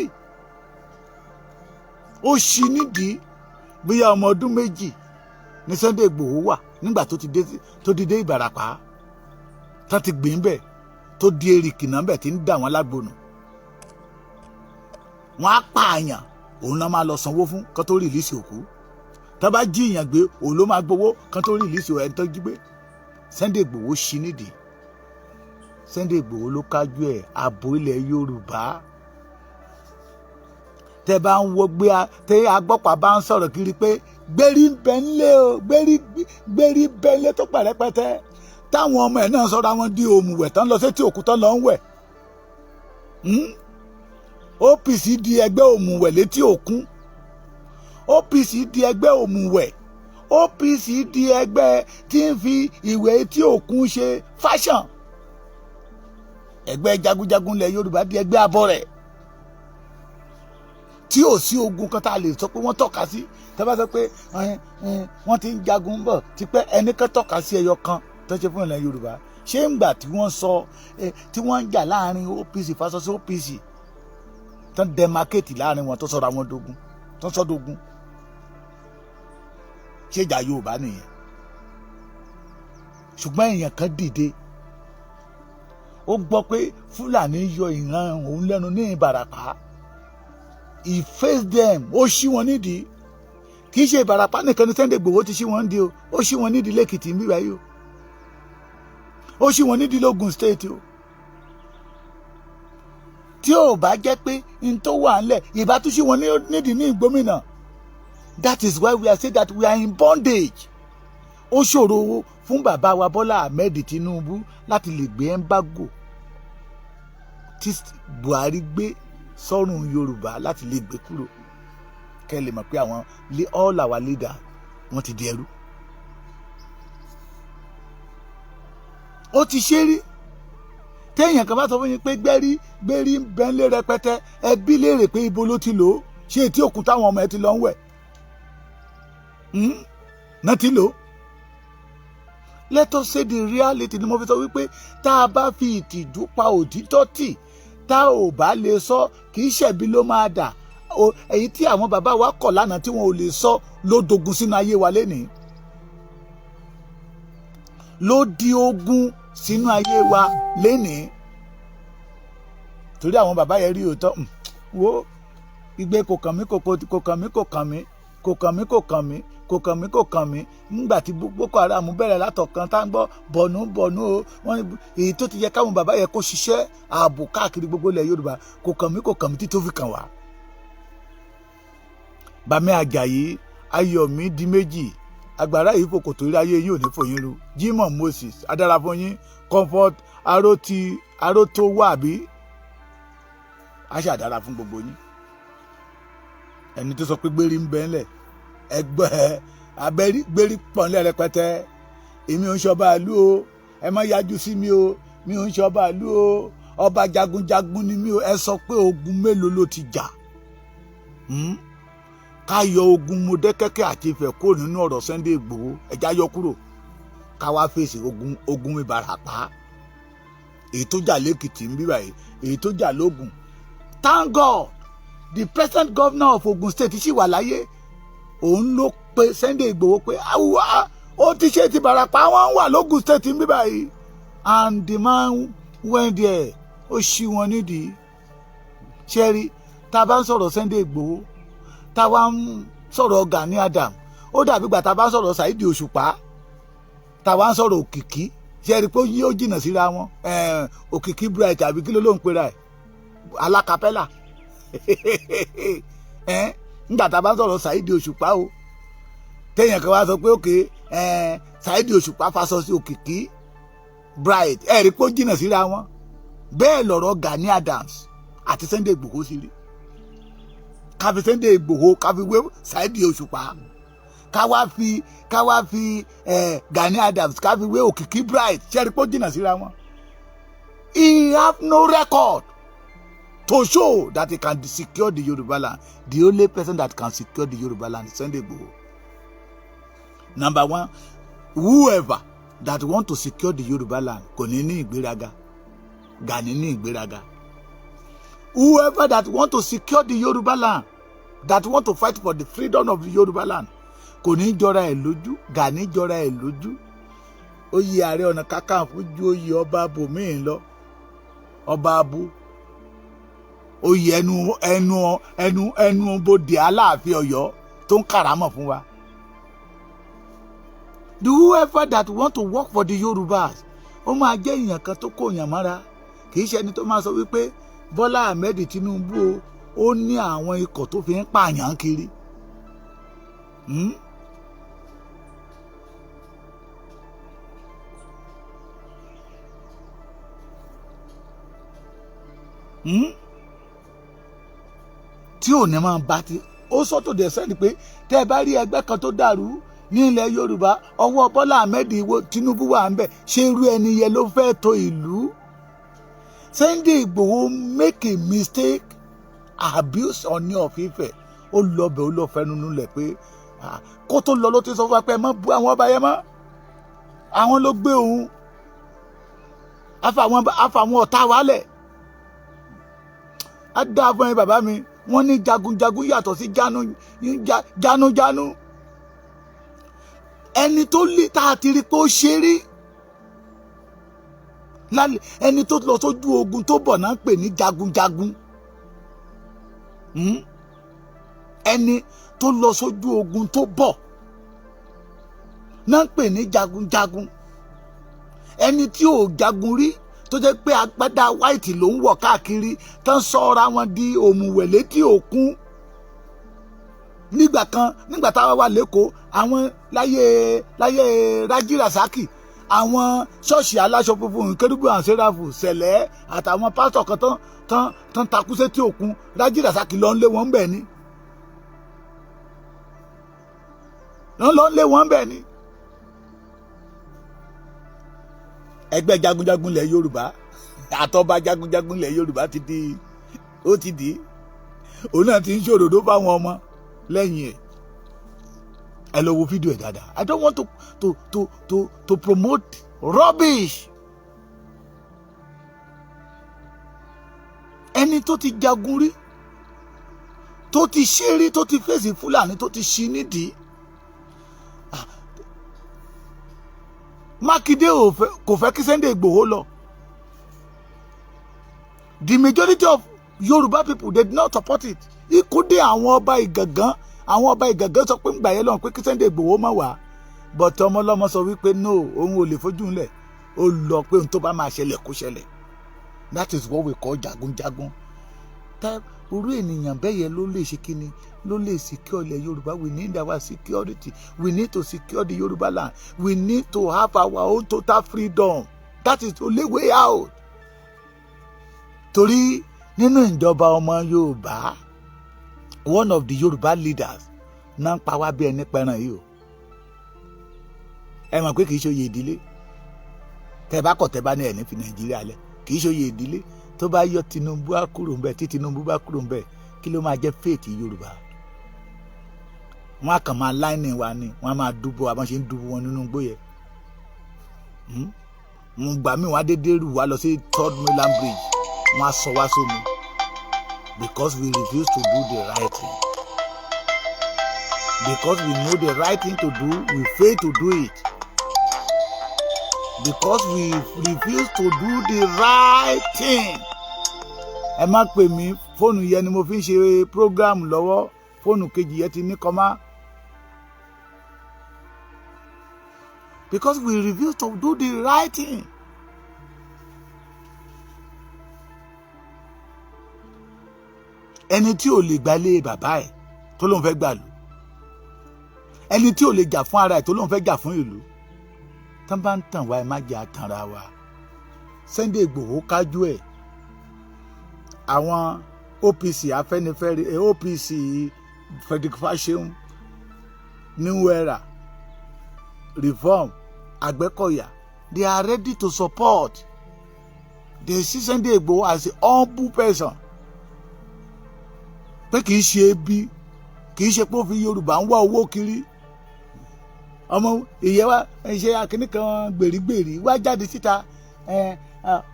Ó ṣì nídìí. Bóyá ọmọ ọdún méjì ní Sunday Igboho wà nígbà tó ti dé Ìbàràpá, tó ti gbìn bẹ̀, tó di erìkì náà bẹ̀ tí ń dà wọ́n lágbónú. Wọ́n á pààyàn, òun náà máa lọ sanwó fún kán tó rìlíìsì òkú. Tó bá jí ìyàn gbé, òun ló máa gbowó kán tó rìlíìsì ẹni tó jí gbé. Sunday Igboho ṣì nídìí. Sunday Igboho ló kájú ẹ̀ ààbò ilẹ̀ Yorùbá. Tẹ́ bá ń wo tẹ́ agbọ́pàá bá ń sọ̀rọ̀ kiri pé gbérí ń bẹ ńlé o, gbérí bẹ ńlé tó pẹ̀rẹ́pẹ̀tẹ́. Táwọn ọmọ ẹ̀ náà sọ̀rọ̀ àwọn di òmùwẹ̀ tán lọ sétí òkú tán lọ ń wẹ̀. OPC di ẹgbẹ́ òmùwẹ̀ létí òkun OPC di ẹgbẹ́ òmùwẹ̀, OPC di ẹgbẹ́ tí ń fi ìwé tí òkun ṣe fashion, ẹgbẹ́ jagunjagun ilẹ̀ Yorùbá di ẹgbẹ́ abọ́rẹ̀ tí ò sí ogun kan tá a lè sọ pé wọ́n tọ́ka sí. Tá bá sọ pé wọ́n ti ń jagun bọ̀ ti pẹ́, ẹnì kan tọ́ka sí ẹyọ kan tó ṣe fún ilẹ̀ Yorùbá. Ṣé ń gbà tí wọ́n sọ tí wọ́n ń jà láàrin OPC fásọsí OPC tán demarcate láàrin wọn tó sọ̀rọ̀ àwọn dogun tó sọ dogun, ṣé ìjà Yorùbá nìyẹn? Ṣùgbọ́n èèyàn kan dìde, ó gbọ́ pé Fúlàní yọ ìran òun lẹ́nu ní Ìbàràpá, he faced them, ó ṣí wọn nídìí. Kì í ṣe Ìbàràpá nìkan ní Sunday Igboho ti ṣí wọn nídìí o, ó ṣí wọn nídìí lẹ́kìtì ń bí báyìí o, ó ṣí wọn nídìí lógùn state o. Tí ò bá jẹ́ pé n tó wà ńlẹ̀ ìbá tún ṣí wọn nídìí ní Ìgbómìnà. That is why we are saying that we are in bondage. Ó ṣòro fún bàbá wa Bọ́lá Ahmed Tinubu láti lè gbé embargo tí Buhari gbé sọ́rùn Yorùbá láti lè gbé kúrò. Kẹ́ lè mọ̀ pé àwọn all our leaders wọ́n ti di ẹrú. Ó ti ṣe rí. Téèyàn kan bá sọ fún yín pé gbérí ń bẹ́ńlé rẹpẹtẹ, ẹbí léèrè pé ibo ló ti lò ó, ṣé etí òkun táwọn ọmọ ẹ ti lọ ń wẹ̀ náà ti lò ó. Let us say the reality ni mo fi sọ wípé tá a bá fi ìtìjú pa òtítọ́ tì, tá ò bá lè sọ kì í ṣẹ̀bi ló máa dà. Èyí tí àwọn bàbá wa kọ̀ lánàá tí wọn ò lè sọ ló dogun sínú ayé wa lénìí, ló di ogun sínú ayé wa lénìí. Torí àwọn bàbá yẹn rí òótọ́, wo igbe kò kàn mí kò kàn mí kò kàn mí kò kàn mí kò kàn mí kò kàn mí kò kàn mí. Nígbà tí Boko Haram bẹ̀rẹ̀ látọ̀kan tá ń gbọ́ bọ̀nú o, wọ́n èyí tó ti yẹ káwọn bàbá yẹn kó ṣiṣẹ́ ààbò káàkiri gbogbo ilẹ̀ Yorùbá, kò kàn mí títí ó fi kàn wá. Bàmí Àjàyí, Ayọ̀mí di méjì, agbára yìí fòkò torí ayé yìí ò ní fòyín ru. Jimoh Moses, adára fún yín. Comfort aró tó wà bí a ṣàdára fún gbogbo yín. Ẹni tó sọ pé gbérí ń bẹ ńlẹ̀, ẹgbẹ́ abẹ́rí gbérí pọ̀ ńlẹ̀ rẹpẹtẹ. Èmi ò ń ṣọba ìlú o, ẹ má yájú sí mi o, mi ò ń ṣọba ìlú o, ọba jagunjagun ni mi o. Ẹ sọ pé ogun mélòó ló ti jà? Ká yọ ogun Mọdákẹ́kẹ́ àti Ifẹ̀ kúrò nínú ọ̀rọ̀ Sunday Igboho, ẹja yọ kúrò. Ká wá fèsì ogun Ìbàràpá, èyí tó jà lẹ́kìtì ń bí báyìí, èyí tó jà lógùn. Thank God the present governor of Ogun State ṣì wà láyé. Òun ló pe Sunday Igboho pé ó ti ṣe ti Ìbàràpá, wọn wà lógùn State ń bí báyìí. And the man went there, ó ṣí wọn nídìí. Ṣẹ́rí, tá a bá ń sọ̀rọ̀ Sunday Igboho, tá a wá ń sọ̀rọ̀ Gani Adam, ó dàbí ìgbà tá a bá ń sọ̀rọ̀ Saheed Òṣùpá, tá a wá ń sọ̀rọ̀ Òkìkí. Ṣẹ́rí pé ó jìnnà síra wọn. Òkìkí bright àbí kí ló ń pera ẹ̀, alákapẹ́là. Nígbà tá a bá ń sọ̀rọ̀ Saheed Òṣùpá o, téèyàn kan wá sọ pé òkè Saheed Òṣùpá fasọ sí Òkìkí bright, rí pé ó jìnnà síra wọn. Bẹ́ẹ̀ lọ̀rọ̀ Gani Adams àti Sunday Igboho sí rí. Ká fi Sunday Igboho ká fi wé Saheed Òṣùpá, ká wá fi Gani Adams ká fi wé Òkìkí bright, ṣe rí pé ó jìnnà síra wọn. He have no record to show that he can secure the Yoruba land. The only person that can secure the Yoruba land is Sunday Igboho. Number one, whoever that want to secure the Yoruba land kò ní ní ìgbéraga. Gani ní ìgbéraga. Whoever that want to secure the Yoruba land, that want to fight for the freedom of the Yoruba land, kò ní jọra ẹ̀ lójú. Gani jọra ẹ̀ lójú. Oyè Ààrẹ Ọ̀nà Kakanfò ju oyè ọba bòmíì lọ. Ọba abu. Oyè ẹnu bodè Aláàfin Ọ̀yọ́ tó ń kàrámọ̀ fún wa. The whoever that want to work for the Yorubas, ó máa jẹ́ èèyàn kan tó kó èèyàn mọ́ra. Kì í ṣe ẹni tó máa sọ wípé Bọ́lá Ahmed Tinubu ó ní àwọn ikọ̀ tó fi ń pààyàn kiri. Tí ò ní máa bá ó sọ tó dẹ̀ sẹ́ni pé tẹ́ ẹ bá rí ẹgbẹ́ kan tó dàrú ní ilẹ̀ Yorùbá ọwọ́ Bọ́lá Ahmed Tinubu wà ń bẹ̀ ṣé irú ẹni yẹn ló fẹ́ tó ìlú. Sunday Igboho make a mistake abuse Ọọ̀ni of Ifẹ̀ ó lọ bẹ̀ ó lọ fẹnu nulẹ̀ pé kó tó lọ ló ti sọ fún wa pé ẹ má bú àwọn ọba yẹn mọ́ àwọn ló gbé òun àfàwọn ọ̀tá wálẹ̀. Á dáa fún ẹ bàbá mi wọ́n ní jagunjagun yàtọ̀ sí jánujánu ẹni tó lè tá a ti rí pé ó ṣe rí ẹni tó lọ sójú ogun tó bọ̀ náà ń pè ní jagunjagun ẹni tó lọ sójú ogun tó bọ̀ náà ń pè ní jagunjagun ẹni tí ò jagun rí tó jẹ́ pé agbádá white ló ń wọ̀ káàkiri tán sọ́ra wọn di òmùwẹ̀ létí òkun nígbà táwa wà lẹ́kọ̀ọ́ àwọn láyé Rájí Rasaki àwọn ṣọ́ọ̀ṣì aláṣọ funfun Kérúbù and Séráfù Sẹ̀lẹ̀ àtàwọn pásítọ̀ kan tán takú sétí òkun Rájí Rasaki ló ń lé wọn bẹ̀ ni ló ń lé wọn bẹ̀ ni. Ẹgbẹ́ jagunjagun lẹ̀ Yorùbá àtọ́ba jagunjagun lẹ̀ Yorùbá ti di òun náà ti ń ṣòdodo fáwọn ọmọ lẹ́yìn ẹ̀ ẹ lọ wo fídíò ẹ̀ dáadáa. I don't want to promote rubbish. Ẹni tó ti jagun rí tó ti ṣe rí tó ti fèsì Fúlàní tó ti ṣí nídìí Mákindé kò fẹ́ kí Sunday Igboho lọ. The majority of Yoruba people they did not support it. Ikúdé àwọn ọba Ìgàngán sọ pé ń gbà yẹn lọ́run pé kí Sunday Igboho má wá but ọmọlọ́mọ sọ wípé no òun ò lè fojú ńlẹ̀ ó lọ pé ohun tó bá máa ṣẹlẹ̀ kó ṣẹlẹ̀. That is what we call jagunjagun. Orú ènìyàn bẹ́ẹ̀ yẹn ló lè ṣe kíni ló lè secure ilẹ̀ Yorùbá. We need our security. We need to secure the Yoruba land. We need to have our own total freedom. That is the only way out. Torí nínú ìjọba ọmọ Yorùbá one of the Yoruba leaders náà ń pa wá bí ẹni pẹran yìí o. Ẹ mọ̀ pé kì í ṣe oyè ìdílé tẹ́ bá kọ̀ tẹ́ bá ní ẹ̀ ní fi Nàìjíríà lẹ̀ kì í ṣe oyè ìdílé tó bá yọ Tinubu á kúrò ńbẹ̀ tí Tinubu bá kúrò ńbẹ̀ kí ló máa jẹ́ faith Yorùbá. Wọ́n á kàn máa láìní wa ni wọ́n á máa dúbò àbọ̀n ṣe ń dúbò wọn nínú igbó yẹn. Mo gbà mí wọ́n á dédé rù wá lọ sí 3rd Mainland Bridge wọ́n á sọ wá sómi because we refuse to do the right thing. Because we know the right thing to do, we fail to do it. Because we refuse to do the right thing. Ẹ má pè mí fóònù yẹn ni mo fi ń ṣe program lọ́wọ́ fóònù kejì yẹn ti ní kọ́má. Because we refuse to do the right thing. Ẹni tí ò lè gba ilé bàbá ẹ̀ tó lóun fẹ́ gbà lù. Ẹni tí ò lè jà fún ara ẹ̀ tó lóun fẹ́ jà fún ìlú. Tán bá ń tàn wá ẹ má jẹ́ àtànra wa. Sunday Igboho kájú ẹ̀. Àwọn OPC Afẹ́nifẹ́re OPC Frederick Fasheun New Era Reform Àgbẹ̀kọ̀yà they are ready to support. They see Sunday Igboho as a humble person. Pé kì í ṣe ebi kì í ṣe pé ó fi Yorùbá ń wá owó kiri. Ọmọ ìyẹn wa ṣe akíní kan gbèrígbèrí wá jáde síta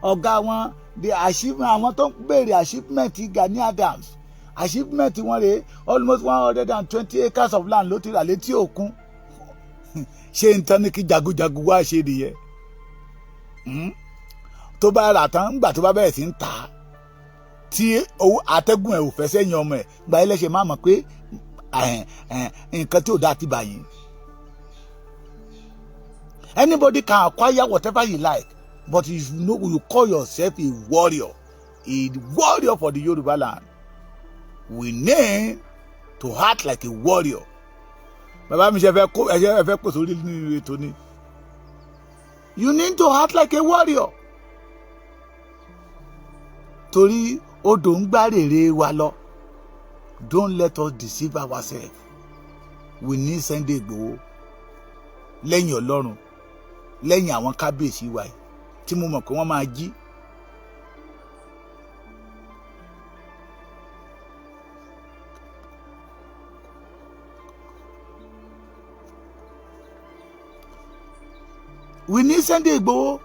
ọ̀gá wọn the achievement àwọn tó ń béèrè achievement Gani Adams achievement wọn rèé almost 120 acres of land ló ti rà létí òkun. Ṣé n tán ní kí jagunjagun wá ṣe nìyẹn tó bá rà tán nígbà tó bá bẹ̀rẹ̀ sí ń tà tí atẹ́gùn ẹ̀ ò fẹ́ sẹ́yìn ọmọ ẹ̀ gba ẹlẹ́ṣẹ̀ máa mọ̀ pé nǹkan tí ò dá ti bàyìn. Anybody can acquire whatever you like, but you know you call yourself a warrior for the Yoruba land. We need to act like a warrior. Bàbá mi ṣe fẹ́ kó sórí ní ètò ni. You need to act like a warrior. Torí odò ń gbá rèrè wa lọ. Don't let us deceive ourselves. We need Sunday Igboho. Lẹ́yìn Ọlọ́run, lẹ́yìn àwọn kábíyèsí wa tí mo mọ̀ pé wọ́n máa jí. We need Sunday Igboho.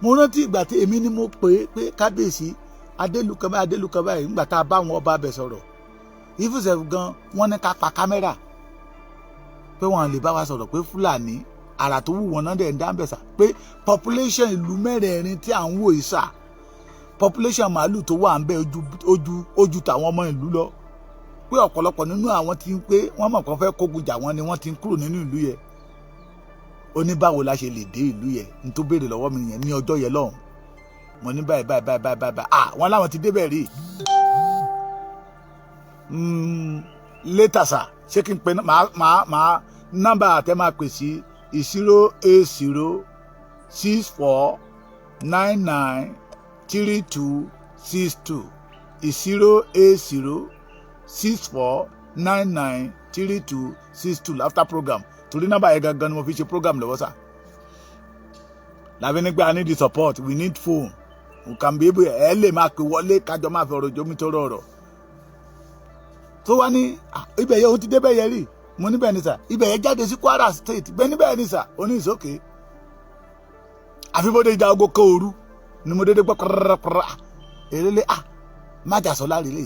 Mo rántí ìgbà tí èmi ni mo pè pé kábíyèsí Adélukan báyìí nígbà tá a bá wọn ọba bẹ̀ sọ̀rọ̀. Ìfúnṣẹ́ gan wọ́n ní ká pa kámẹ́rà pé wọ́n lè bá wa sọ̀rọ̀ pé Fúlàní àrà tó wù wọ́n náà dẹ̀ ń dáńbẹ̀sà pé population ìlú mẹ́rẹ̀ẹ̀rin tí à ń wò ìsà population màálù tó wà ń bẹ ojú tàwọn ọmọ ìlú lọ pé ọ̀pọ̀lọpọ̀ nínú àwọn tí ń pé wọ́n mọ̀ kàn fẹ́ kógun jà wọ́n ni wọ́n ti ń kúrò nínú ìlú yẹn. Ó ní báwo la ṣe lè dé ìlú yẹn ní tó béèrè lọ́wọ́ mi yẹn ní ọjọ́ yẹn lọ́hùn. Mo ní báyìí wọ́n láwọn ti débẹ̀ rí. Later sir ṣé kí n pe máa nọ́mbà àtẹ máa pè sí 08064993262 08064993262 after program torí nọ́mbà yẹn gangan ni mo fi ṣe program lọ́wọ́ sà. Làbí nígbà I need the support, we need phone, we can be able ẹ lè máa pè wọlé kájọ máa fi ọ̀rọ̀ jomi tó rọrọ̀. Tó wá ní ibẹ̀ yẹn ó ti débẹ̀ yẹn rí, mo níbẹ̀ ni sà, ibẹ̀ yẹn jáde sí Kwara State, bẹ́ẹ̀ níbẹ̀ ni sà, ó ní it's okay. Àfi bó dé ìjà ogo kan òru ni mo dédé gbọ́ kọ́rọ́rọ́kọ́rọ́ èrèlé májà sọ láre lè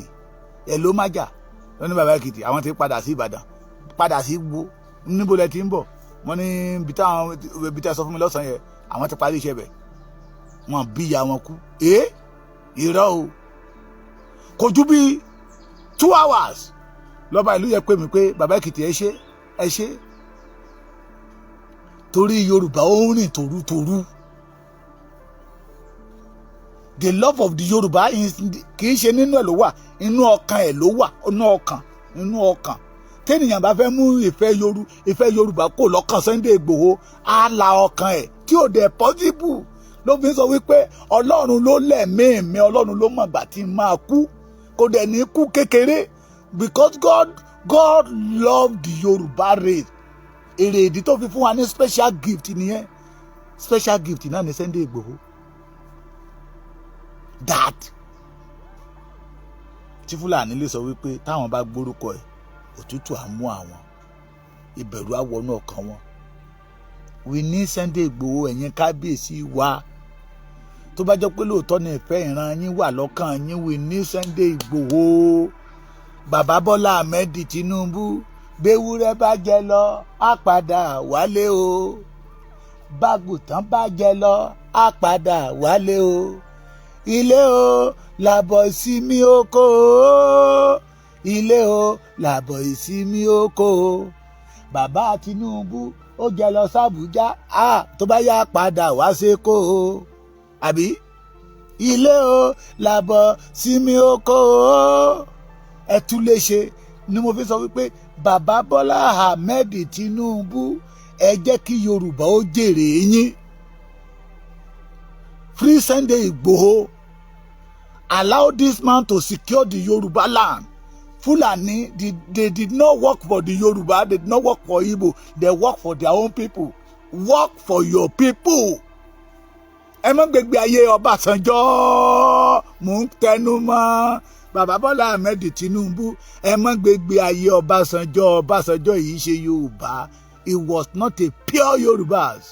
ẹ̀ ló májà ló ní bàbá Èkìtì àwọn ti padà sí Ìbàdàn padà sí gbó níbo lẹ ti ń bọ̀ wọ́n ní ibi tí sọ fún mi lọ́sàn-án yẹn àwọn ti parí iṣẹ́ bẹ̀ wọ́n bí ìyá wọn kú irọ́ o kò ju bí 2 hours lọ́ba ìlú yẹ pé mi pé bàbá Èkìtì ẹ ṣe torí Yorùbá ó rìn tòrútòrú. The love of the Yorùbá kì í ṣe nínú ẹ̀ ló wà inú ọkàn ẹ̀ ló wà inú ọkàn tẹ́nìyàn bá fẹ́ mú ìfẹ́ Yorùbá kò lọ́kàn Sunday Igboho á la ọkàn ẹ̀ tí ò dẹ̀ possible ló fi sọ wípé Ọlọ́run ló lẹ̀mí mi Ọlọ́run ló mọ̀gbà tí n máa kú kò dẹ̀ ní kú kékeré because God loved the Yorùbá race èrè ìdí tó fi fún wa ní special gift nìyẹn special gift náà ní Sunday Igboho that tí Fúlàní lè sọ wípé táwọn bá gbórúkọ ẹ̀ òtútù á mú àwọn ìbẹ̀rù á wọnú ọkàn wọn. We need Sunday Igboho ẹ̀yin kábíyèsí wa tó bá jọ pé lóòótọ́ ni ìfẹ́ ìran yín wà lọ́kàn yín we need Sunday Igboho. Bàbá Bọ́lá Ahmed Tinubu béwúrẹ́ bá jẹ lọ á padà wálé o bágùtàn bá jẹ lọ á padà wálé o ilé o làbọ̀ ìsinmi oko o ilé o làbọ̀ ìsinmi oko o bàbá Tinubu ó jẹ lọ sàbújá tó bá yá padà wá sékò o àbí ilé o làbọ̀ ìsinmi oko o ẹ tún lè ṣe ni mo fi sọ wípé bàbá Bọ́lá Ahmed Tinubu ẹ jẹ́ kí Yorùbá ó jèrè yín free Sunday Igboho. Allow this man to secure the Yoruba land. Fulani, they did not work for the Yoruba, they did not work for Igbo, they work for their own people. Work for your people. Ẹ má gbégbé ayé Ọbásanjọ́, mò ń tẹnu mọ́. Bàbá Bọ́lá Ahmed Tinubu, ẹ má gbégbé ayé Ọbásanjọ́, Ọbásanjọ́ yìí ṣe Yorùbá. It was not a pure Yorubas.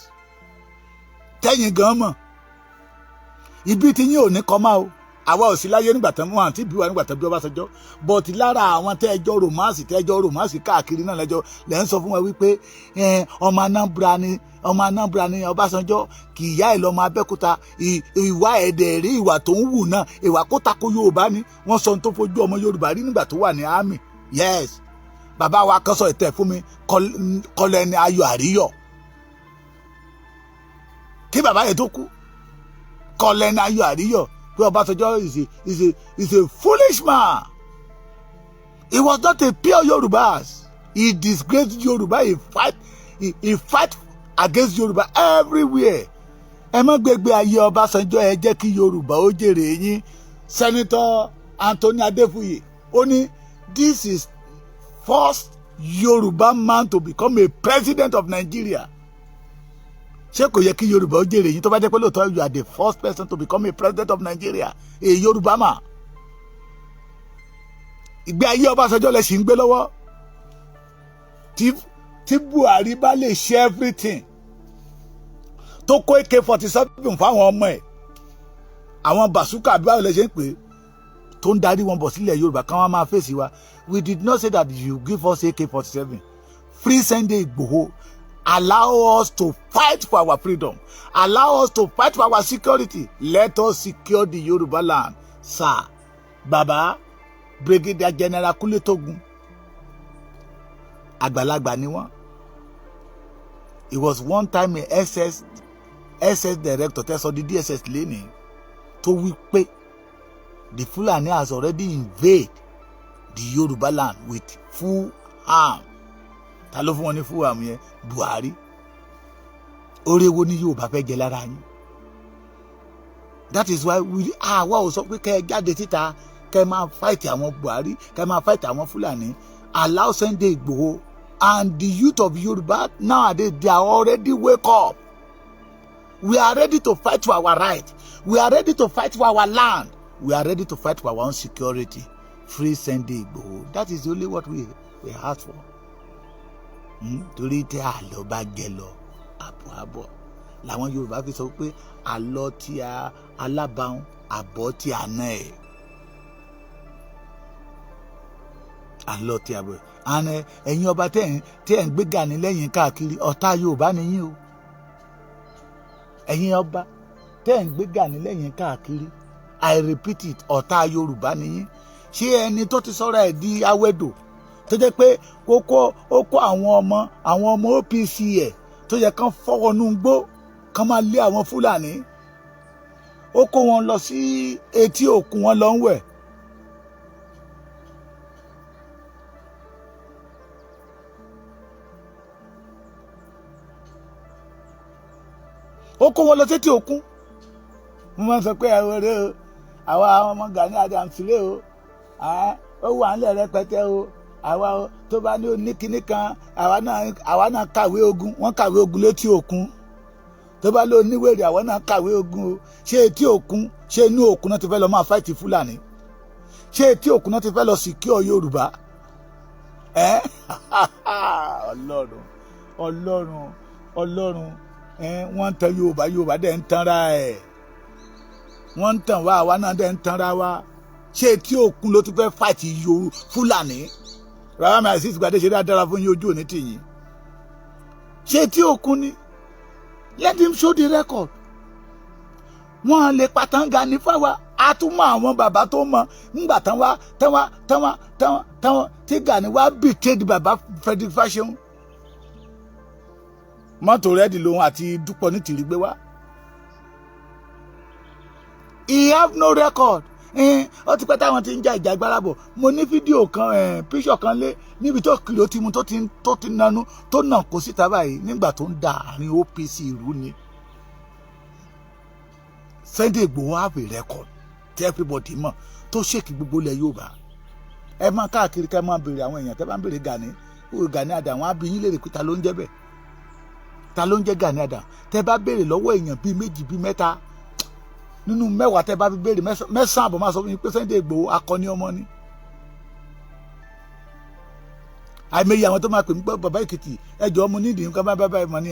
Tẹ́yìn gan mọ̀. Ibi tí yín ò ní kọ́ máa o. Àwa ò sí láyé nígbà tán wọn àti bí wa nígbà tán bí Ọbásanjọ́ but lára àwọn tẹ́jọ́ romance káàkiri náà lẹ́jọ́ lẹ́ ń sọ fún wa wípé ọmọ Anambra ni Ọbásanjọ́ kì í yá ẹ̀ lọ́mọ Abẹ́òkúta ìwà ẹ̀dẹ̀ rí ìwà tó ń wù náà ìwà kó tako Yorùbá ni wọ́n sọ tó fojú ọmọ Yorùbá rí nígbà tó wà ní army yes bàbá wa kan sọ ìtẹ̀ fún mi Kọ́lẹ́ni Ayọ̀ Àríyọ̀ kí bàbá yẹn tó kú Kọ́lẹ́ni Ayọ̀ Àríyọ̀. Obasanjo is a foolish man. He was not a pure Yorubas. He disgraced Yoruba. He fight against Yoruba everywhere. Ẹ má gbégbé ayé Ọbásanjọ́ ẹ jẹ́ kí Yorùbá ó jèrè yín. Senator Anthony Adéfúyè ó ní This is first Yoruba man to become a president of Nigeria. Ṣé kò yẹ kí Yorùbá ó jèrè yín tó bá jẹ́ pé lóòótọ́ you are the first person to become a president of Nigeria, a Yoruba man. Ìgbé ayé Ọbásanjọ́ lẹ ṣì ń gbé lọ́wọ́. Tí Buhari bá lè ṣe everything tó kó AK-47 fáwọn ọmọ ẹ̀, àwọn basuka bí báwo lẹ ṣe ń pè tó ń darí wọn bọ̀ sílẹ̀ Yorùbá kan wọ́n máa fèsì wa. We did not say that you give us AK-47. Free Sunday Igboho. Allow us to fight for our freedom. Allow us to fight for our security. Let us secure the Yoruba land. Sir, Baba, Brigadier General Kule Togun, àgbàlagbà ni wọ́n. It was one time a SS director tẹ́sọ̀ di DSS lẹ́nìí tó wí pé the Fulani has already invaded the Yoruba land with full arm. Ta ló fún wọn ní full arm yẹn? Buhari. Oore wo ni Yorùbá fẹ́ jẹ lára yín? That is why àwa ò sọ pé kẹ́ ẹ jáde síta kẹ́ ẹ máa fight àwọn Buhari, kẹ́ ẹ máa fight àwọn Fulani. Allow Sunday Igboho and the youth of Yoruba nowadays, they are already wake up. We are ready to fight for our right. We are ready to fight for our land. We are ready to fight for our own security. Free Sunday Igboho. That is only what we ask for. Torí tí àlọ́ bá jẹ lọ àbọ̀ làwọn Yorùbá fi sọ pé àlọ́ tí a alábàáhùn àbọ̀ tí a ná ẹ̀. Àlọ́ tí a bọ̀ àná ẹ̀yin ọba tẹ́ ẹ̀ ń gbé Gani lẹ́yìn káàkiri ọ̀tá Yorùbá nìyí o. Ẹ̀yin ọba tẹ́ ẹ̀ ń gbé Gani lẹ́yìn káàkiri, I repeat it, ọ̀tá Yorùbá nìyí. Ṣé ẹni tó ti sọ̀rọ̀ ẹ̀ di awẹ́dò tó jẹ́ pé ó kó àwọn ọmọ OPC ẹ̀ tó yẹ kán fọwọ́nú gbó kán máa lé àwọn Fúlàní, ó kó wọn lọ sí etí òkun wọn lọ ń wẹ̀. Ó kó wọn lọ sétí òkun. Mo máa ń sọ pé àwa ọmọ Gani Adams rè o, ó wà ń lẹ̀ rẹpẹtẹ o, àwa tó bá ní oníkíní kan àwa náà kàwé ogun, wọ́n kàwé ogun létí òkun. Tó bá ló níwèrè àwa náà kàwé ogun o. Ṣé etí òkun, ṣé inú òkun náà ti fẹ́ lọ máa fáìtì Fúlàní? Ṣé etí òkun náà ti fẹ́ lọ secure Yorùbá? Ọlọ́run wọ́n ń tan Yorùbá dẹ̀ ń tanra ẹ̀. Wọ́n ń tàn wá, àwa náà dẹ̀ ń tanra wa. Ṣé etí òkun ló ti fẹ́ fáìtì Fúlàní? Rárá mi àìsí ìgbàdé ṣe dáadáa fún yín, ojú òní tìyín. Ṣé etí òkun ni? Let him show the record. Wọ́n lè pàtàn Gani fáwa. A tún mọ àwọn bàbá tó mọ nígbà tí Gani wá betrayed bàbá Frederick Fashion. Mọ́tò rẹ́dì lòun àti Dúpọ̀ ní tìrí gbé wá. He have no record. Ó ti pẹ́ táwọn ti ń jà ìjà agbára bọ̀. Mo ní fídíò kan píṣọ̀ kan lé níbi tó kiri ó ti mu tó ti nanú tó nà kó síta báyìí nígbà tó ń da àárín OPC ìlú ni. Sunday Igboho have a record tí everybody mọ̀ tó ṣèkì gbogbo ilẹ̀ Yorùbá. Ẹ máa káàkiri ká máa béèrè àwọn èèyàn tẹ́ bá ń béèrè Gani Adams, wọ́n á bi yín léèrè pé ta ló ń jẹ́ bẹ́ẹ̀, ta ló ń jẹ́ Gani Adams. Tẹ́ bá béèrè lọ́wọ́ èèyàn bíi méjì bíi mẹ́ta nínú mẹ́wàá tẹ́ bá fi béèrè mẹ́sàn-án àbọ̀ máa sọ fún yín pé Sunday Igboho akọni ọmọ ni. Àìmọye àwọn tó máa pè mí gbọ́ bàbá Èkìtì ẹjọ́ ọmọ nídìí nǹkan bá ìmọ̀ ni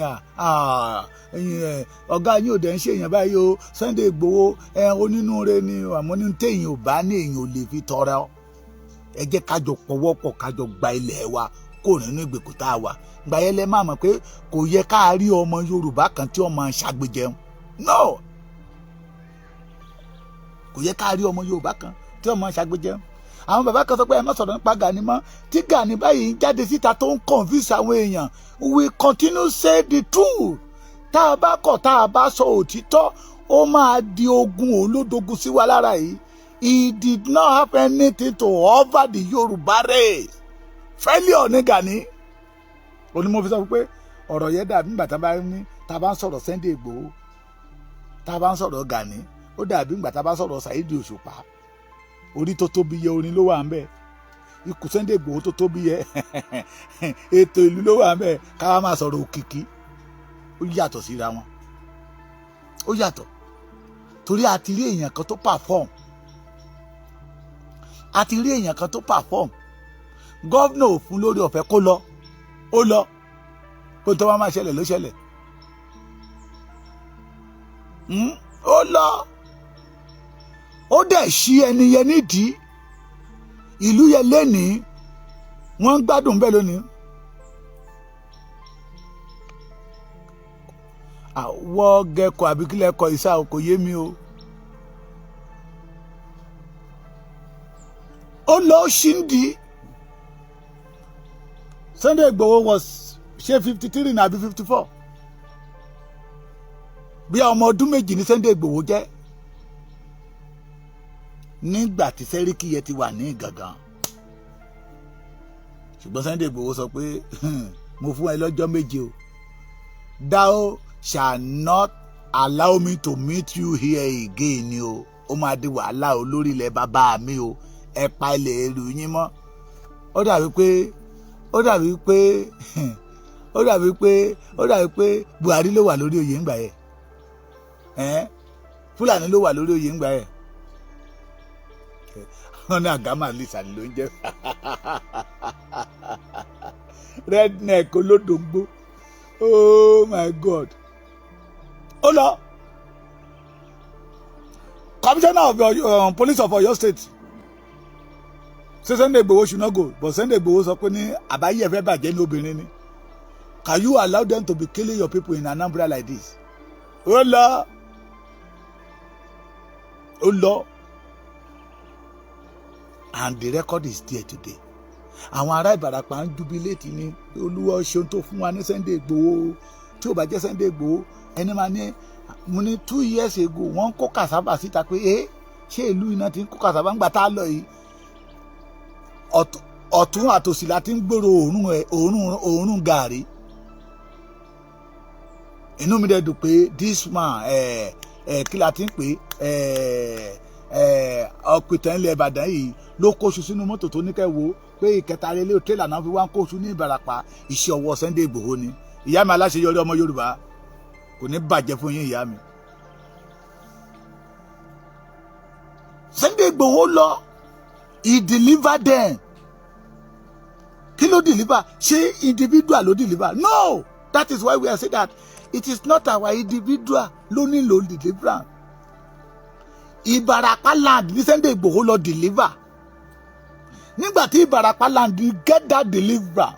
ọ̀gá yín ò dẹ̀ ń ṣe èèyàn báyìí o. Sunday Igboho onínúure ni àmọ́ ní téèyàn ò bá ní èèyàn ò lè fi tọrẹ ọ. Ẹ jẹ́ kájọ pọ̀wọ́pọ̀ kájọ gba ilẹ̀ wa kó nínú ìgbèkùn tá a wà. Gbà yẹn lẹ máa mọ̀ pé kò yẹ ká rí ọmọ Yorùbá kan tí ọmọ ṣàgbéjẹun. No, kò yẹ ká rí ọmọ Yorùbá kan tí ọmọ ṣàgbéjẹun. Àwọn bàbá kan sọ pé ẹ má sọ̀rọ̀ nípa Gani mọ́. Tí Gani báyìí ń jáde síta tó ń convince àwọn èèyàn, we continue say the truth. Tá a bá kọ̀ tá a bá sọ òtítọ́, ó máa di ogun olódogun sí wa lára yìí. He did not have anything to offer the Yorùbá race. Failure ní Gani. Onímọ̀ fi sọ pé ọ̀rọ̀ yẹn dàbí nígbà tá a bá ń sọ̀rọ̀ Sunday Igboho, tá a bá ń sọ̀rọ̀ Gani, ó dàbí nígbà tá a bá ń sọ̀rọ̀ Saheed Òṣùpá. Orí tó tóbi yẹ orin ló wà ń bẹ̀. ikú Sunday Igboho tó tóbi yẹ ètò ìlú ló wà mẹ́ẹ̀ káwá máa sọ̀rọ̀ òkìkí ó yàtọ̀ síra wọn ó yàtọ̀ torí a ti rí èèyàn kan tó perform gọ́vnà ò fún lórí ọ̀fẹ́ kó lọ ó lọ kó tó wá máa ṣẹlẹ̀ ló ṣẹlẹ̀ ó lọ ó dẹ̀ ṣí ẹni yẹn nídìí ìlú yẹn lénìí wọ́n ń gbádùn bẹ́ẹ̀ lónìí. àwọ̀ gẹ̀kọ̀ àbí kílẹ̀ kọ ìsà kò yé mi o. ó lọ ṣí ń di Sunday Igboho was ṣe 53 nàbí 54 bí ọmọ ọdún méjì ní Sunday Igboho jẹ́ nígbà tí sẹ́ríkì yẹn ti wà ní Ìgàngán ṣùgbọ́n Sunday Igboho sọ pé mo fún ẹ lọ́jọ́ méje o thou shall not allow me to meet you here again ni o ó máa di wàhálà o lórí ilẹ̀ bàbá mi o ẹ pa ilẹ̀ èrò yín mọ́ ó dàbí pé Buhari ló wà lórí oyè ńgbà yẹn Fúlàní ló wà lórí oyè ńgbà yẹn wọn ní àgámà lisa ló ń jẹ redneck olódòǹgbò oh my God ó lọ commissioner of police of Oyo State say Sunday Igboho should not go but Sunday Igboho sọ pé ní àbáyé ẹ̀fẹ́ bàjẹ́ ní obìnrin ni can you allow them to be killing your people in Anambra like this ó lọ and the record is there today àwọn ará Ìbàràpá ń jubilate ní Olúwa ṣeun tó fún wa ní Sunday Igboho tí ò bá jẹ́ Sunday Igboho ẹni máa ní mo ní 2 years ago wọ́n kó cassava síta pé ṣé ìlú iná ti ń kó cassava ń gbà tá a lọ yìí ọ̀tún àtòsí la ti ń gbòòrò òórùn gàrí inú mi dẹ̀ dùn pé this man kí la ti ń pè ọ̀pìtàn ilẹ̀ Ìbàdàn yìí ló kóṣù sínú mọ́tò tó ní kẹ́wọ́ pé ìkẹta relé tírélà náà fi wá ń kóṣù ní Ìbàràpá iṣẹ́ ọwọ́ Sunday Igboho ni ìyá mi aláṣeyọrí ọmọ Yorùbá kò ní bàjẹ́ fún yín ìyá mi. Sunday Igboho lọ he deliver them kí ló deliver ṣé individual ló deliver no that is why we are saying that it is not our individual ló nílò deliverance. Ìbàràpá land ní Sunday Igboho lọ deliver nígbà tí Ìbàràpá land get that deliverance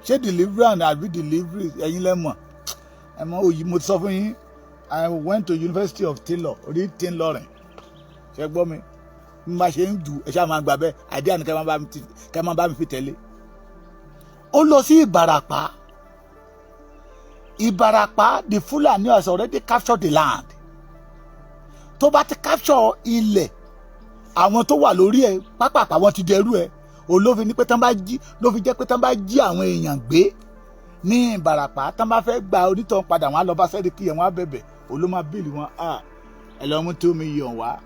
ṣé deliverance àbí delivery ẹ̀yin lẹ́mọ̀ ẹ̀mọ́ òyì mo ti sọ fún yín I went to University of Taylor read tailoring ṣe gbọ́ mi bí mo ṣe ń dù ẹ ṣáà máa gbà bẹ́ẹ̀ àdéhà ni kẹ́ máa bá mi fi tẹ̀lé ó lọ sí Ìbàràpá the Fulani has already captured the land tó bá ti capture ilẹ̀ àwọn tó wà lórí ẹ̀ pápápá wọn ti dẹrú ẹ̀ olófin ní pé tán bá jí ló fi jẹ́ pé tán bá jí àwọn èèyàn gbé ní Ìbàràpá tán bá fẹ́ gba onítàn padà wọn á lọ bá sẹ́ríkì yẹn wọn á bẹ̀bẹ̀ olóma bíìlì wọn ẹ lọ mú 2 million wá